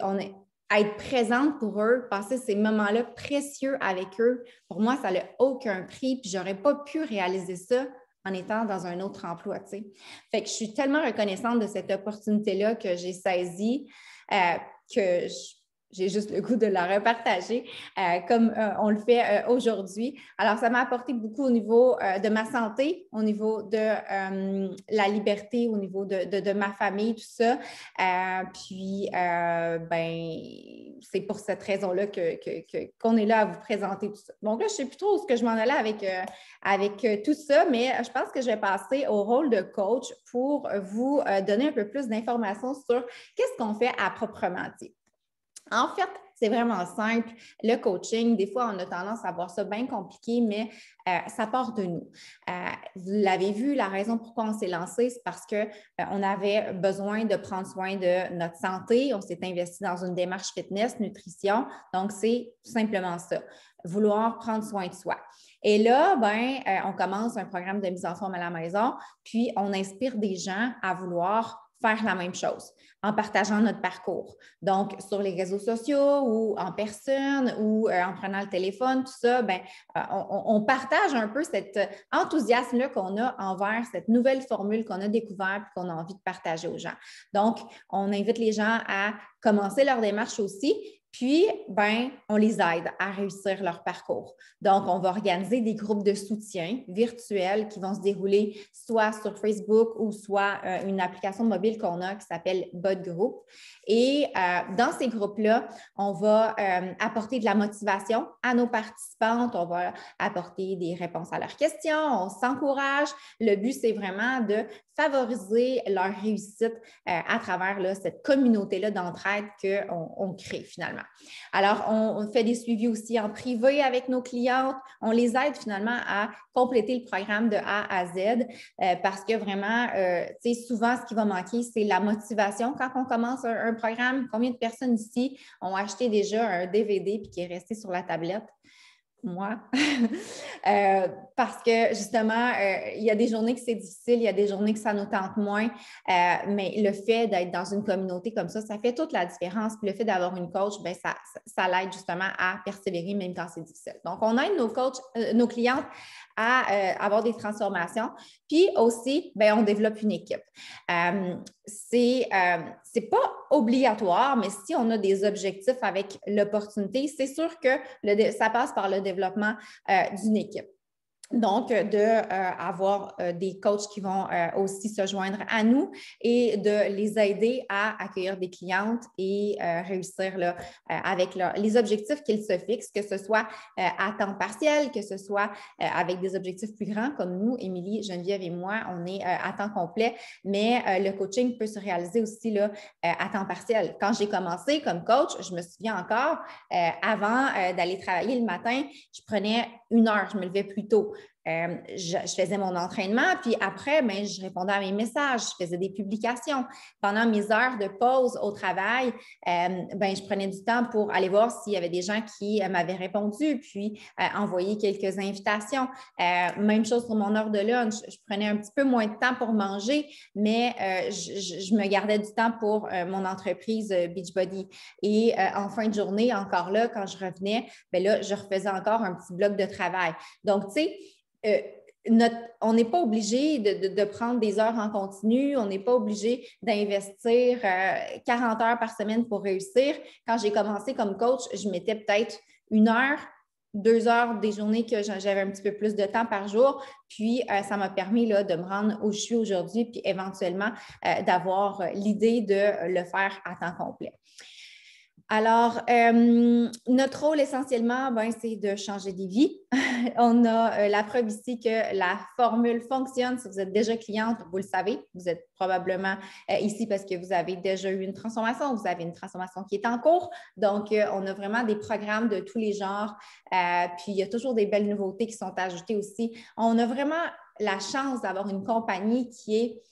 être présente pour eux, passer ces moments-là précieux avec eux, pour moi, ça n'a aucun prix, puis je n'aurais pas pu réaliser ça en étant dans un autre emploi, tu sais. Fait que je suis tellement reconnaissante de cette opportunité-là que j'ai saisie, que j'ai juste le goût de la repartager comme on le fait aujourd'hui. Alors, ça m'a apporté beaucoup au niveau de ma santé, au niveau de la liberté, au niveau de ma famille, tout ça. C'est pour cette raison-là qu'on est là à vous présenter tout ça. Donc là, je ne sais plus trop où est-ce que je m'en allais avec tout ça, mais je pense que je vais passer au rôle de coach pour vous donner un peu plus d'informations sur qu'est-ce qu'on fait à proprement dit. En fait, c'est vraiment simple. Le coaching, des fois, on a tendance à voir ça bien compliqué, mais ça part de nous. Vous l'avez vu, la raison pourquoi on s'est lancé, c'est parce qu'on avait besoin de prendre soin de notre santé. On s'est investi dans une démarche fitness, nutrition. Donc, c'est tout simplement ça, vouloir prendre soin de soi. Et là, on commence un programme de mise en forme à la maison, puis on inspire des gens à vouloir faire la même chose en partageant notre parcours. Donc, sur les réseaux sociaux ou en personne ou en prenant le téléphone, tout ça, on partage un peu cet enthousiasme-là qu'on a envers cette nouvelle formule qu'on a découverte et qu'on a envie de partager aux gens. Donc, on invite les gens à commencer leur démarche aussi. Puis, on les aide à réussir leur parcours. Donc, on va organiser des groupes de soutien virtuels qui vont se dérouler soit sur Facebook ou soit une application mobile qu'on a qui s'appelle Bud Group. Et dans ces groupes-là, on va apporter de la motivation à nos participantes, on va apporter des réponses à leurs questions, on s'encourage. Le but, c'est vraiment de favoriser leur réussite à travers cette communauté-là d'entraide qu'on crée finalement. Alors, on fait des suivis aussi en privé avec nos clientes. On les aide finalement à compléter le programme de A à Z parce que vraiment, souvent, ce qui va manquer, c'est la motivation. Quand on commence un programme, combien de personnes ici ont acheté déjà un DVD puis qui est resté sur la tablette? Moi, parce que justement, il y a des journées que c'est difficile, il y a des journées que ça nous tente moins, mais le fait d'être dans une communauté comme ça fait toute la différence. Puis le fait d'avoir une coach, ça l'aide justement à persévérer même quand c'est difficile. Donc, on aide nos clientes à avoir des transformations. Puis aussi, on développe une équipe. C'est pas obligatoire, mais si on a des objectifs avec l'opportunité, c'est sûr que ça passe par le développement d'une équipe. Donc, d'avoir des coachs qui vont aussi se joindre à nous et de les aider à accueillir des clientes et réussir là, avec les objectifs qu'ils se fixent, que ce soit à temps partiel, que ce soit avec des objectifs plus grands comme nous, Émilie, Geneviève et moi, on est à temps complet, mais le coaching peut se réaliser aussi là, à temps partiel. Quand j'ai commencé comme coach, je me souviens encore, avant d'aller travailler le matin, je prenais 1 heure, je me levais plus tôt. Je faisais mon entraînement, puis après, ben, je répondais à mes messages, je faisais des publications. Pendant mes heures de pause au travail, ben, je prenais du temps pour aller voir s'il y avait des gens qui m'avaient répondu, puis envoyer quelques invitations. Même chose pour mon heure de lunch. Je prenais un petit peu moins de temps pour manger, mais je me gardais du temps pour mon entreprise Beachbody. Et en fin de journée, encore là, quand je revenais, ben là, je refaisais encore un petit bloc de travail. Donc, tu sais, on n'est pas obligé de prendre des heures en continu, on n'est pas obligé d'investir 40 heures par semaine pour réussir. Quand j'ai commencé comme coach, je mettais peut-être 1 heure, 2 heures des journées que j'avais un petit peu plus de temps par jour. Puis, ça m'a permis là, de me rendre où je suis aujourd'hui, puis éventuellement d'avoir l'idée de le faire à temps complet. Alors, notre rôle essentiellement, ben, c'est de changer des vies. On a la preuve ici que la formule fonctionne. Si vous êtes déjà cliente, vous le savez. Vous êtes probablement ici parce que vous avez déjà eu une transformation, vous avez une transformation qui est en cours. Donc, on a vraiment des programmes de tous les genres. Puis, il y a toujours des belles nouveautés qui sont ajoutées aussi. On a vraiment la chance d'avoir une compagnie qui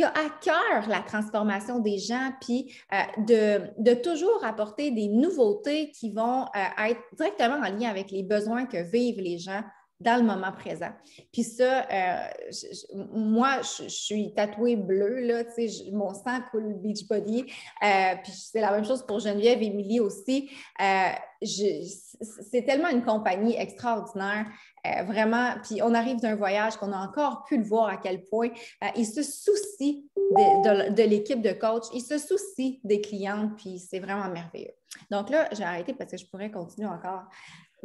a à cœur la transformation des gens, puis de toujours apporter des nouveautés qui vont être directement en lien avec les besoins que vivent les gens dans le moment présent. Puis ça, moi, je suis tatouée bleue, là, tu sais, mon sang coule Beachbody. Puis c'est la même chose pour Geneviève et Émilie aussi. C'est tellement une compagnie extraordinaire, vraiment. Puis on arrive d'un voyage qu'on a encore pu le voir à quel point ils se soucient de l'équipe de coach, ils se soucient des clientes, puis c'est vraiment merveilleux. Donc là, j'ai arrêté parce que je pourrais continuer encore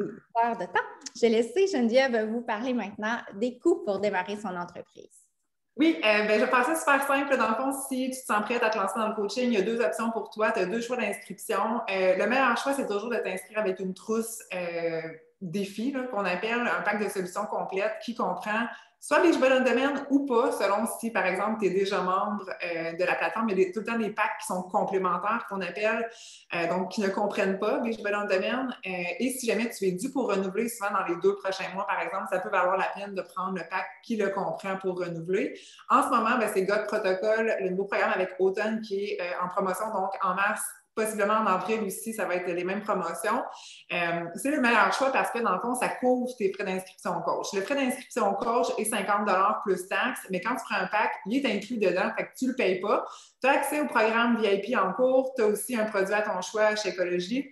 heure de temps. Je vais laisser Geneviève vous parler maintenant des coûts pour démarrer son entreprise. Oui, ben, je vais faire ça super simple. Dans le fond, si tu te sens prête à te lancer dans le coaching, il y a 2 options pour toi. Tu as 2 choix d'inscription. Le meilleur choix, c'est toujours de t'inscrire avec une trousse défi, qu'on appelle un pack de solutions complète qui comprend soit Beachbody On Demand ou pas, selon si, par exemple, tu es déjà membre de la plateforme. Il y a tout le temps des packs qui sont complémentaires, qu'on appelle, donc qui ne comprennent pas Beachbody On Demand. Et si jamais tu es dû pour renouveler, souvent dans les 2 prochains mois, par exemple, ça peut valoir la peine de prendre le pack qui le comprend pour renouveler. En ce moment, ben, c'est God Protocol, le nouveau programme avec Automne qui est en promotion, donc en mars. Possiblement en avril aussi, ça va être les mêmes promotions. C'est le meilleur choix parce que, dans le fond, ça couvre tes frais d'inscription coach. Le frais d'inscription coach est 50 $ plus taxes, mais quand tu prends un pack, il est inclus dedans, fait que tu ne le payes pas. Tu as accès au programme VIP en cours, tu as aussi un produit à ton choix chez Écologie.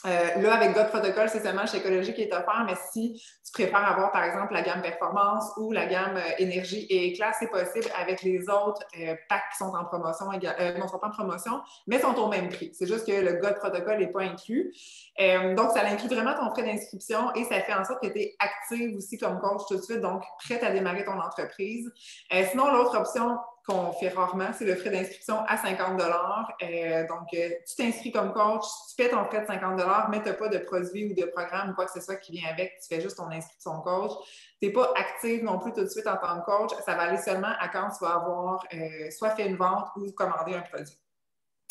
Là, avec God Protocol, c'est seulement chez Écologie qui est offert, mais si tu préfères avoir, par exemple, la gamme Performance ou la gamme Énergie et Éclat, c'est possible avec les autres packs qui sont en promotion, non, sont pas en promotion, mais sont au même prix. C'est juste que le God Protocol n'est pas inclus. Donc, ça inclut vraiment ton frais d'inscription et ça fait en sorte que tu es active aussi comme coach tout de suite, donc prête à démarrer ton entreprise. Sinon, l'autre option qu'on fait rarement, c'est le frais d'inscription à 50 $. Donc, tu t'inscris comme coach, tu fais ton frais de 50 $, mais tu n'as pas de produit ou de programme ou quoi que ce soit qui vient avec, tu fais juste ton inscription coach. Tu n'es pas active non plus tout de suite en tant que coach, ça va aller seulement à quand tu vas avoir soit fait une vente ou commandé un produit.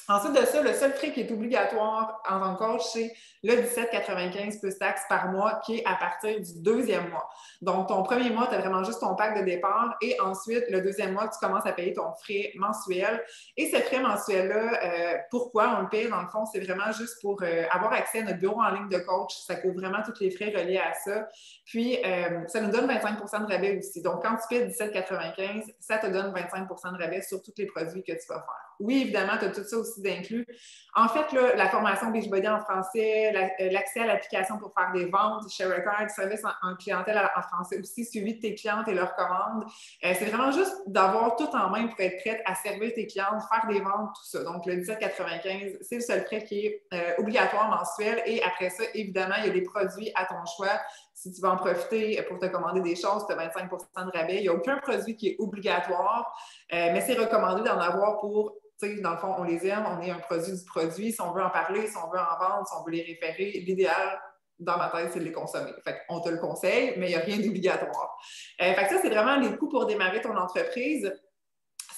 Ensuite de ça, le seul frais qui est obligatoire en tant que coach, c'est le 17,95 plus taxes par mois qui est à partir du 2e mois. Donc, ton premier mois, tu as vraiment juste ton pack de départ et ensuite, le 2e mois, tu commences à payer ton frais mensuel. Et ce frais mensuel-là, pourquoi on le paye? Dans le fond, c'est vraiment juste pour avoir accès à notre bureau en ligne de coach. Ça couvre vraiment tous les frais reliés à ça. Puis, ça nous donne 25 % de rabais aussi. Donc, quand tu payes 17,95, ça te donne 25 % de rabais sur tous les produits que tu vas faire. Oui, évidemment, tu as tout ça aussi aussi d'inclus. En fait, là, la formation Beachbody en français, l'accès à l'application pour faire des ventes, ShareAcard, service en clientèle en français aussi, suivi de tes clientes et leurs commandes. C'est vraiment juste d'avoir tout en main pour être prête à servir tes clientes, faire des ventes, tout ça. Donc, le 17,95, c'est le seul prêt qui est obligatoire mensuel. Et après ça, évidemment, il y a des produits à ton choix. Si tu veux en profiter pour te commander des choses, tu as 25 de rabais. Il n'y a aucun produit qui est obligatoire, mais c'est recommandé d'en avoir pour, tu sais, dans le fond, on les aime, on est un produit du produit. Si on veut en parler, si on veut en vendre, si on veut les référer, l'idéal, dans ma tête, c'est de les consommer. Fait qu'on te le conseille, mais il n'y a rien d'obligatoire. Fait que ça, c'est vraiment les coûts pour démarrer ton entreprise.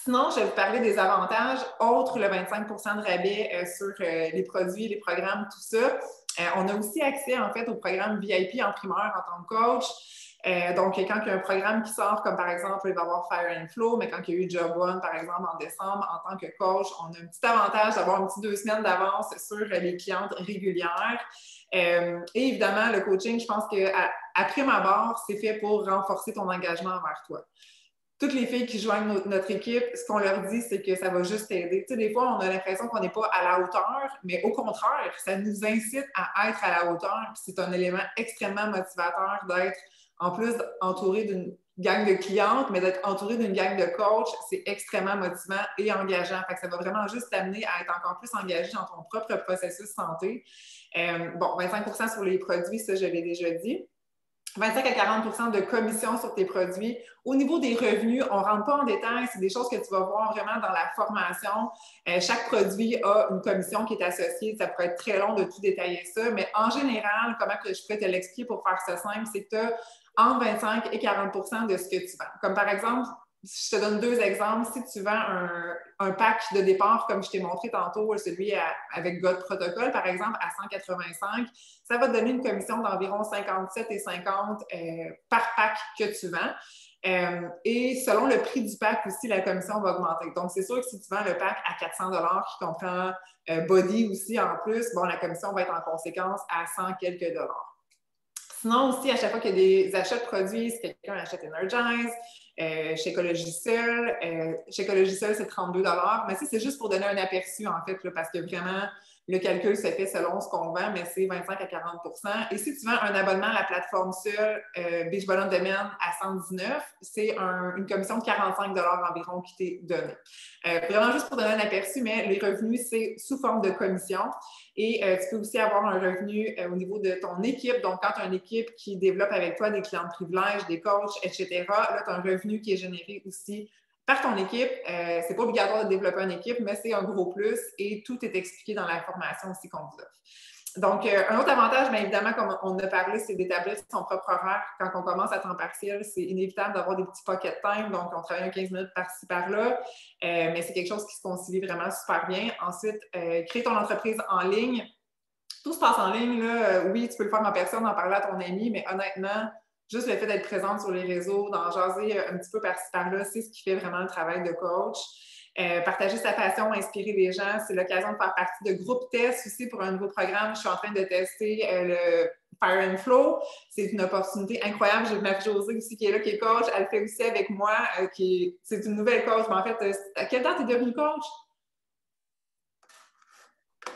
Sinon, je vais vous parler des avantages, autres le 25 de rabais sur les produits, les programmes, tout ça. On a aussi accès, en fait, au programme VIP en primeur en tant que coach. Donc, quand il y a un programme qui sort, comme par exemple, il va y avoir Fire and Flow, mais quand il y a eu Job One, par exemple, en décembre, en tant que coach, on a un petit avantage d'avoir un petit 2 semaines d'avance sur les clientes régulières. Et évidemment, le coaching, je pense qu'à prime abord, c'est fait pour renforcer ton engagement envers toi. Toutes les filles qui joignent notre équipe, ce qu'on leur dit, c'est que ça va juste t'aider. Tu sais, des fois, on a l'impression qu'on n'est pas à la hauteur, mais au contraire, ça nous incite à être à la hauteur. Puis c'est un élément extrêmement motivateur d'être, en plus, entouré d'une gang de clientes, mais d'être entouré d'une gang de coachs, c'est extrêmement motivant et engageant. Fait que ça va vraiment juste t'amener à être encore plus engagé dans ton propre processus santé. 25 sur les produits, ça, je l'ai déjà dit. 25 à 40 de commission sur tes produits. Au niveau des revenus, on ne rentre pas en détail, c'est des choses que tu vas voir vraiment dans la formation. Chaque produit a une commission qui est associée. Ça pourrait être très long de tout détailler ça, mais en général, comment que je pourrais te l'expliquer pour faire ça simple, c'est que tu as entre 25 et 40 de ce que tu vends. Comme par exemple, je te donne 2 exemples. Si tu vends un pack de départ, comme je t'ai montré tantôt, celui avec God Protocol, par exemple, à 185, ça va te donner une commission d'environ 57,50 par pack que tu vends. Et selon le prix du pack aussi, la commission va augmenter. Donc, c'est sûr que si tu vends le pack à 400 qui comprend body aussi en plus, bon, la commission va être en conséquence à 100 quelques dollars. Sinon, aussi, à chaque fois qu'il y a des achats de produits, si quelqu'un achète Energize, chez Ecologiseul, c'est 32 $. Mais ça, c'est juste pour donner un aperçu, en fait, là, parce que vraiment, le calcul se fait selon ce qu'on vend, mais c'est 25 à 40 Et si tu vends un abonnement à la plateforme seule, Beachbody On Demand à 119, c'est une commission de 45 $ environ qui t'est donnée. Vraiment juste pour donner un aperçu, mais les revenus, c'est sous forme de commission. Et tu peux aussi avoir un revenu au niveau de ton équipe. Donc, quand tu as une équipe qui développe avec toi des clients de privilèges, des coachs, etc., là, tu as un revenu qui est généré aussi par ton équipe. C'est pas obligatoire de développer une équipe, mais c'est un gros plus et tout est expliqué dans la formation aussi qu'on vous offre. Donc, un autre avantage, bien évidemment, comme on en a parlé, c'est d'établir son propre horaire. Quand on commence à temps partiel, c'est inévitable d'avoir des petits pocket time. Donc, on travaille 15 minutes par-ci, par-là. Mais c'est quelque chose qui se concilie vraiment super bien. Ensuite, créer ton entreprise en ligne. Tout se passe en ligne, là. Oui, tu peux le faire en personne, en parler à ton ami, mais honnêtement, juste le fait d'être présente sur les réseaux, d'en jaser un petit peu par-ci, par-là, c'est ce qui fait vraiment le travail de coach. Partager sa passion, inspirer les gens, c'est l'occasion de faire partie de groupes tests aussi pour un nouveau programme. Je suis en train de tester le Fire and Flow. C'est une opportunité incroyable. J'ai Marie-Josée aussi qui est là, qui est coach. Elle fait aussi avec moi. C'est une nouvelle coach. Mais en fait, à quelle date tu es devenue coach?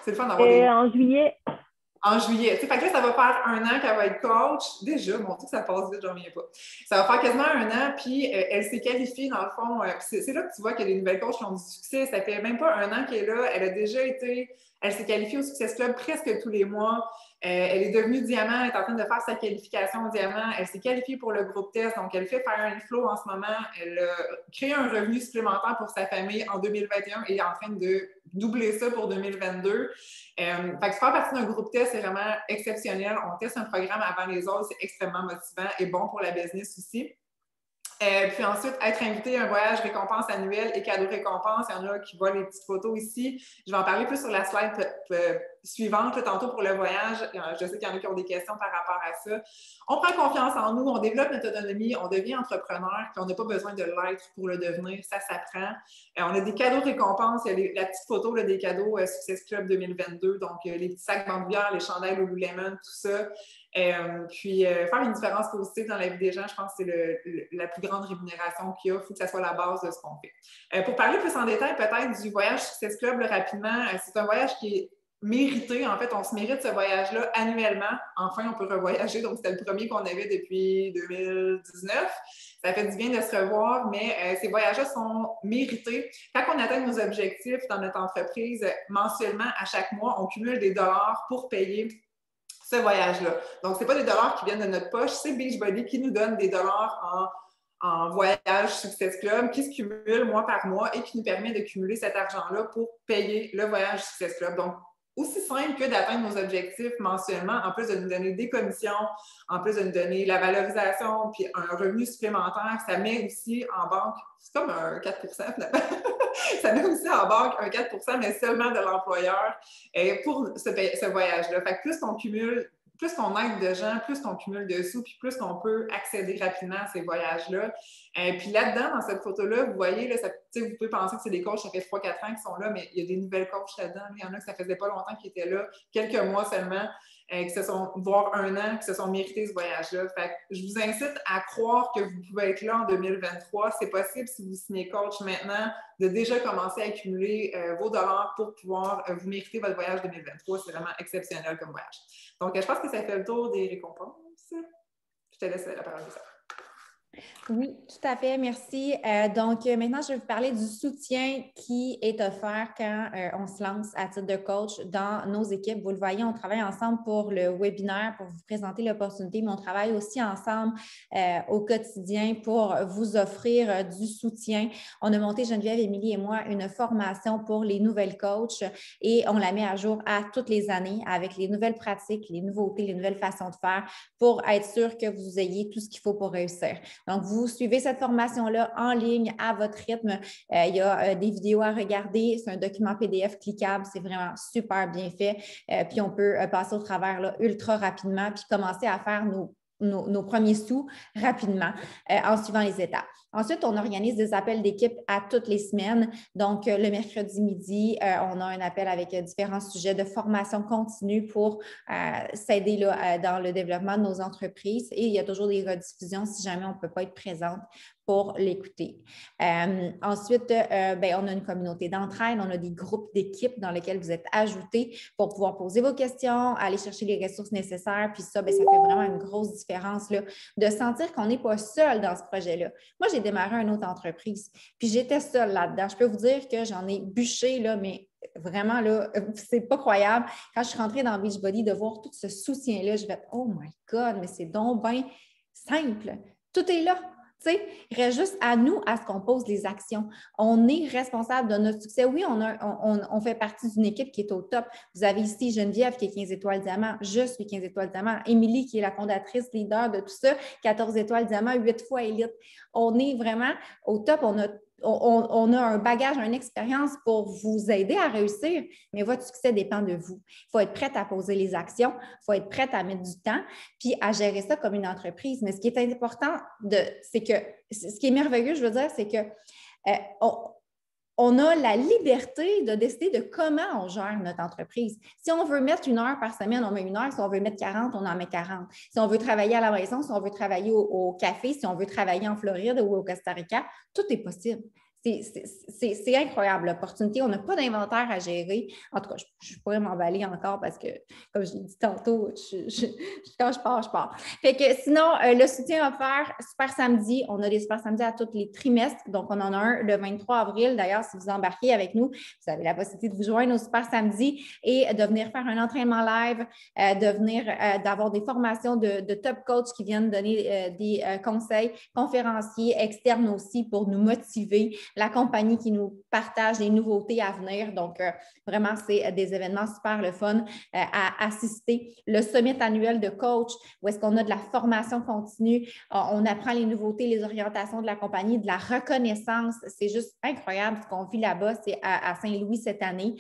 C'est le fun d'avoir En juillet. En juillet. Tu sais, fait que là, ça va faire 1 an qu'elle va être coach. Déjà, mon Dieu, ça passe vite, j'en reviens pas. Ça va faire quasiment 1 an, puis elle s'est qualifiée, dans le fond. C'est là que tu vois qu'il y a des nouvelles coachs qui ont du succès. Ça fait même pas 1 an qu'elle est là. Elle a déjà été... Elle s'est qualifiée au Success Club presque tous les mois. Elle est devenue diamant. Elle est en train de faire sa qualification au diamant. Elle s'est qualifiée pour le groupe test. Donc, elle fait Fire and Flow en ce moment. Elle a créé un revenu supplémentaire pour sa famille en 2021 et est en train de doubler ça pour 2022. Fait que faire partie d'un groupe test, c'est vraiment exceptionnel. On teste un programme avant les autres. C'est extrêmement motivant et bon pour la business aussi. Puis ensuite, être invité à un voyage récompense annuel et cadeau récompense. Il y en a qui voient les petites photos ici. Je vais en parler plus sur la slide suivante. Là, tantôt pour le voyage, je sais qu'il y en a qui ont des questions par rapport à ça. On prend confiance en nous, on développe notre autonomie, on devient entrepreneur, puis on n'a pas besoin de l'être pour le devenir, ça s'apprend. On a des cadeaux récompenses, il y a la petite photo là, des cadeaux Success Club 2022, donc les petits sacs bandoulières, les chandails Lululemon, tout ça. Puis faire une différence positive dans la vie des gens, je pense que c'est la plus grande rémunération qu'il y a. Il faut que ça soit la base de ce qu'on fait. Pour parler plus en détail peut-être du voyage Success Club là, rapidement, c'est un voyage qui est mérité. En fait, on se mérite ce voyage-là annuellement. Enfin, on peut revoyager. Donc, c'était le premier qu'on avait depuis 2019. Ça fait du bien de se revoir, mais ces voyages-là sont mérités. Quand on atteint nos objectifs dans notre entreprise, mensuellement, à chaque mois, on cumule des dollars pour payer ce voyage-là. Donc, ce n'est pas des dollars qui viennent de notre poche, c'est Beachbody qui nous donne des dollars en voyage Success Club qui se cumule mois par mois et qui nous permet de cumuler cet argent-là pour payer le voyage Success Club. Donc, aussi simple que d'atteindre nos objectifs mensuellement, en plus de nous donner des commissions, en plus de nous donner la valorisation, puis un revenu supplémentaire, ça met aussi en banque, c'est comme un 4 finalement, ça met aussi en banque un 4 mais seulement de l'employeur pour ce voyage-là. Fait que plus qu'on cumule, plus qu'on aide de gens, plus qu'on cumule de sous, puis plus qu'on peut accéder rapidement à ces voyages-là. Puis là-dedans, dans cette photo-là, vous voyez, là, vous pouvez penser que c'est des coachs, ça fait 3-4 ans qui sont là, mais il y a des nouvelles coachs là-dedans. Il y en a que ça faisait pas longtemps qui étaient là, quelques mois seulement, voire un an, qui se sont mérités ce voyage-là. Fait que je vous incite à croire que vous pouvez être là en 2023. C'est possible, si vous signez coach maintenant, de déjà commencer à accumuler vos dollars pour pouvoir vous mériter votre voyage 2023. C'est vraiment exceptionnel comme voyage. Donc, je pense que ça fait le tour des récompenses. Je te laisse la parole de ça. Oui, tout à fait, merci. Donc, maintenant, je vais vous parler du soutien qui est offert quand on se lance à titre de coach dans nos équipes. Vous le voyez, on travaille ensemble pour le webinaire, pour vous présenter l'opportunité, mais on travaille aussi ensemble au quotidien pour vous offrir du soutien. On a monté, Geneviève, Émilie et moi, une formation pour les nouvelles coachs et on la met à jour à toutes les années avec les nouvelles pratiques, les nouveautés, les nouvelles façons de faire pour être sûr que vous ayez tout ce qu'il faut pour réussir. Donc, vous suivez cette formation-là en ligne à votre rythme. Il y a des vidéos à regarder. C'est un document PDF cliquable. C'est vraiment super bien fait. Puis, on peut passer au travers là, ultra rapidement puis commencer à faire nos premiers sous rapidement en suivant les étapes. Ensuite, on organise des appels d'équipe à toutes les semaines. Donc, le mercredi midi, on a un appel avec différents sujets de formation continue pour s'aider dans le développement de nos entreprises. Et il y a toujours des rediffusions si jamais on ne peut pas être présente pour l'écouter. Ensuite, on a une communauté d'entraide, on a des groupes d'équipes dans lesquels vous êtes ajoutés pour pouvoir poser vos questions, aller chercher les ressources nécessaires. Puis ça, ça fait vraiment une grosse différence là, de sentir qu'on n'est pas seul dans ce projet-là. Moi, j'ai démarré une autre entreprise, puis j'étais seule là-dedans. Je peux vous dire que j'en ai bûché, là, mais vraiment, là, c'est pas croyable. Quand je suis rentrée dans Beachbody, de voir tout ce soutien-là, je vais « Oh my God, mais c'est donc bien simple. Tout est là. » Tu sais, il reste juste à nous, à ce qu'on pose les actions. On est responsable de notre succès. Oui, on fait partie d'une équipe qui est au top. Vous avez ici Geneviève qui est 15 étoiles diamant. Je suis 15 étoiles diamant. Émilie qui est la fondatrice, leader de tout ça, 14 étoiles diamant, 8 fois élite. On est vraiment au top. On a un bagage, une expérience pour vous aider à réussir, mais votre succès dépend de vous. Il faut être prête à poser les actions, il faut être prête à mettre du temps, puis à gérer ça comme une entreprise. Mais ce qui est important, c'est que, ce qui est merveilleux, je veux dire, c'est que on a la liberté de décider de comment on gère notre entreprise. Si on veut mettre 1 heure par semaine, on met 1 heure. Si on veut mettre 40, on en met 40. Si on veut travailler à la maison, si on veut travailler au café, si on veut travailler en Floride ou au Costa Rica, tout est possible. C'est incroyable, l'opportunité. On n'a pas d'inventaire à gérer. En tout cas, je pourrais m'emballer encore parce que, comme je l'ai dit tantôt, quand je pars. Fait que sinon, le soutien offert, Super Samedi, on a des Super Samedis à tous les trimestres. Donc, on en a un le 23 avril. D'ailleurs, si vous embarquez avec nous, vous avez la possibilité de vous joindre au Super Samedi et de venir faire un entraînement live, d'avoir des formations de top coachs qui viennent donner des conseils, conférenciers externes aussi pour nous motiver la compagnie qui nous partage les nouveautés à venir. Donc, vraiment, c'est des événements super le fun à assister. Le summit annuel de coach, où est-ce qu'on a de la formation continue, on apprend les nouveautés, les orientations de la compagnie, de la reconnaissance. C'est juste incroyable ce qu'on vit là-bas. C'est à Saint-Louis cette année.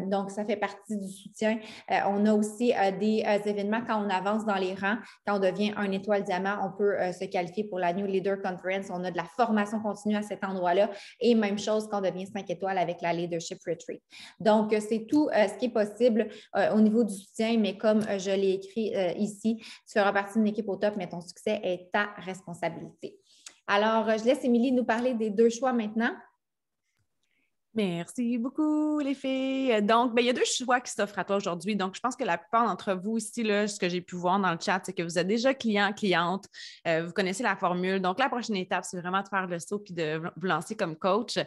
Donc, ça fait partie du soutien. On a aussi des événements quand on avance dans les rangs, quand on devient un étoile diamant, on peut se qualifier pour la New Leader Conference. On a de la formation continue à cet endroit-là et même chose quand on devient 5 étoiles avec la Leadership Retreat. Donc, c'est tout ce qui est possible au niveau du soutien, mais comme je l'ai écrit ici, tu feras partie d'une équipe au top, mais ton succès est ta responsabilité. Alors, je laisse Émilie nous parler des 2 choix maintenant. Merci beaucoup, les filles. Donc, il y a 2 choix qui s'offrent à toi aujourd'hui. Donc, je pense que la plupart d'entre vous ici, là, ce que j'ai pu voir dans le chat, c'est que vous êtes déjà client, cliente. Vous connaissez la formule. Donc, la prochaine étape, c'est vraiment de faire le saut puis de vous lancer comme coach.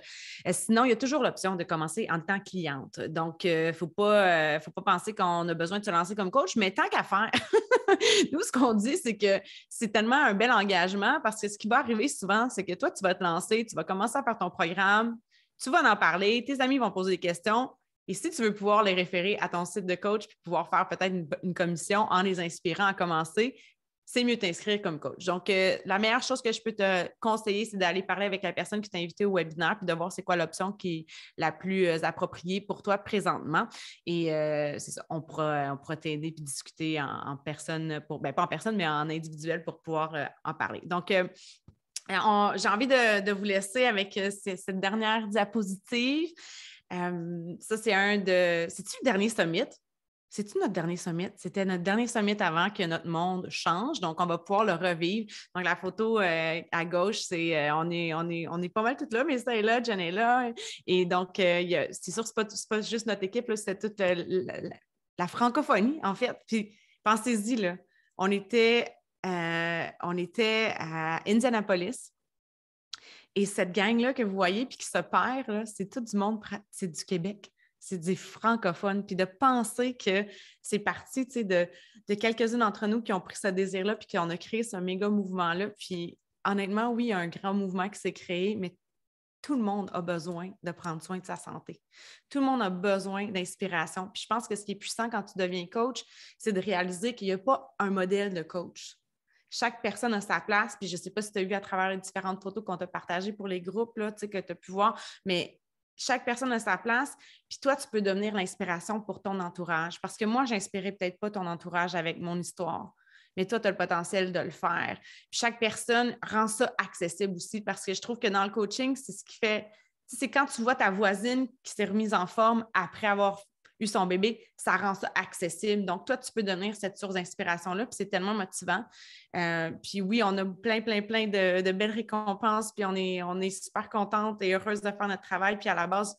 Sinon, il y a toujours l'option de commencer en tant que cliente. Donc, il ne faut pas penser qu'on a besoin de se lancer comme coach, mais tant qu'à faire, nous, ce qu'on dit, c'est que c'est tellement un bel engagement parce que ce qui va arriver souvent, c'est que toi, tu vas te lancer, tu vas commencer à faire ton programme. Tu vas en parler, tes amis vont poser des questions et si tu veux pouvoir les référer à ton site de coach puis pouvoir faire peut-être une commission en les inspirant à commencer, c'est mieux t'inscrire comme coach. Donc, la meilleure chose que je peux te conseiller, c'est d'aller parler avec la personne qui t'a invité au webinaire puis de voir c'est quoi l'option qui est la plus appropriée pour toi présentement. Et c'est ça, on pourra t'aider puis discuter en personne, pas en personne, mais en individuel pour pouvoir en parler. Donc, j'ai envie de vous laisser avec cette dernière diapositive. Ça, c'est-tu le dernier summit? C'est-tu notre dernier summit? C'était notre dernier summit avant que notre monde change. Donc, on va pouvoir le revivre. Donc, la photo à gauche, on est pas mal toutes là, mais ça est là, Jen est là. Et donc, c'est sûr que c'est pas juste notre équipe, là, c'est toute la francophonie, en fait. Puis, pensez-y, là, on était à Indianapolis et cette gang-là que vous voyez puis qui se perd, là, c'est tout du monde, c'est du Québec, c'est des francophones. Puis de penser que c'est parti de quelques-uns d'entre nous qui ont pris ce désir-là puis qu'on a créé ce méga mouvement-là. Puis honnêtement, oui, il y a un grand mouvement qui s'est créé, mais tout le monde a besoin de prendre soin de sa santé. Tout le monde a besoin d'inspiration. Puis je pense que ce qui est puissant quand tu deviens coach, c'est de réaliser qu'il n'y a pas un modèle de coach. Chaque personne a sa place, puis je ne sais pas si tu as vu à travers les différentes photos qu'on t'a partagées pour les groupes là, que tu as pu voir, mais chaque personne a sa place, puis toi, tu peux devenir l'inspiration pour ton entourage. Parce que moi, je n'inspirais peut-être pas ton entourage avec mon histoire, mais toi, tu as le potentiel de le faire. Puis chaque personne rend ça accessible aussi, parce que je trouve que dans le coaching, c'est ce qui fait, c'est quand tu vois ta voisine qui s'est remise en forme après avoir eu son bébé, ça rend ça accessible. Donc, toi, tu peux devenir cette source d'inspiration-là, puis c'est tellement motivant. Puis oui, on a plein de belles récompenses, puis on est super contente et heureuse de faire notre travail. Puis à la base,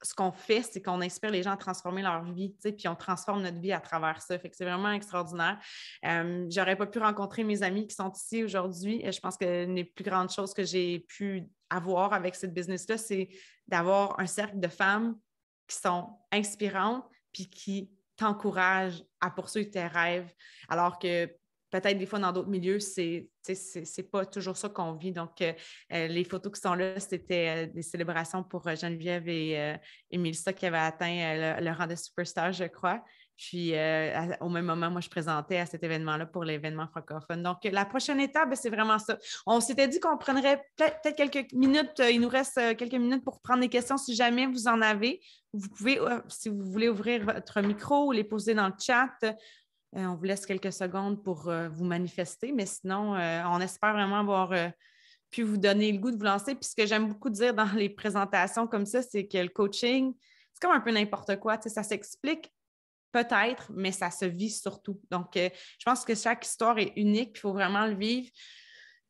ce qu'on fait, c'est qu'on inspire les gens à transformer leur vie, puis on transforme notre vie à travers ça. Fait que c'est vraiment extraordinaire. J'aurais pas pu rencontrer mes amis qui sont ici aujourd'hui. Je pense que l'une des plus grandes choses que j'ai pu avoir avec cette business-là, c'est d'avoir un cercle de femmes qui sont inspirantes puis qui t'encouragent à poursuivre tes rêves. Alors que peut-être des fois dans d'autres milieux, c'est pas toujours ça qu'on vit. Donc, les photos qui sont là, c'était des célébrations pour Geneviève et Mélissa qui avaient atteint le rang de superstar, je crois. Puis, au même moment, moi, je présentais à cet événement-là pour l'événement francophone. Donc, la prochaine étape, c'est vraiment ça. On s'était dit qu'on prendrait peut-être quelques minutes. Il nous reste quelques minutes pour prendre des questions si jamais vous en avez. Vous pouvez, si vous voulez ouvrir votre micro ou les poser dans le chat. On vous laisse quelques secondes pour vous manifester, mais sinon, on espère vraiment avoir pu vous donner le goût de vous lancer. Puis ce que j'aime beaucoup dire dans les présentations comme ça, c'est que le coaching, c'est comme un peu n'importe quoi. Tu sais, ça s'explique peut-être, mais ça se vit surtout. Donc, je pense que chaque histoire est unique, il faut vraiment le vivre.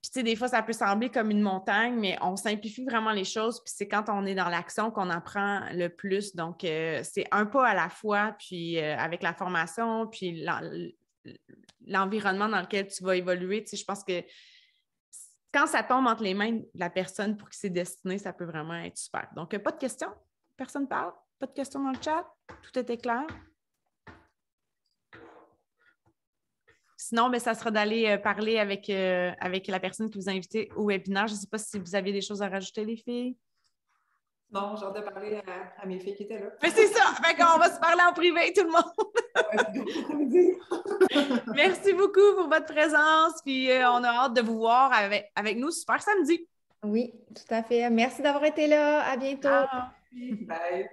Puis, tu sais, des fois, ça peut sembler comme une montagne, mais on simplifie vraiment les choses. Puis, c'est quand on est dans l'action qu'on apprend le plus. Donc, c'est un pas à la fois, puis avec la formation, puis l'environnement dans lequel tu vas évoluer. Tu sais, je pense que quand ça tombe entre les mains de la personne pour qui c'est destiné, ça peut vraiment être super. Donc, pas de questions? Personne parle? Pas de questions dans le chat? Tout était clair? sinon, ben, ça sera d'aller parler avec la personne qui vous a invité au webinaire. Je ne sais pas si vous aviez des choses à rajouter, les filles. Non, j'ai hâte de parler à mes filles qui étaient là. Mais c'est ça! Fait qu'on va se parler en privé, tout le monde! Merci beaucoup pour votre présence, puis on a hâte de vous voir avec nous super samedi. Oui, tout à fait. Merci d'avoir été là. À bientôt. Ah. Bye!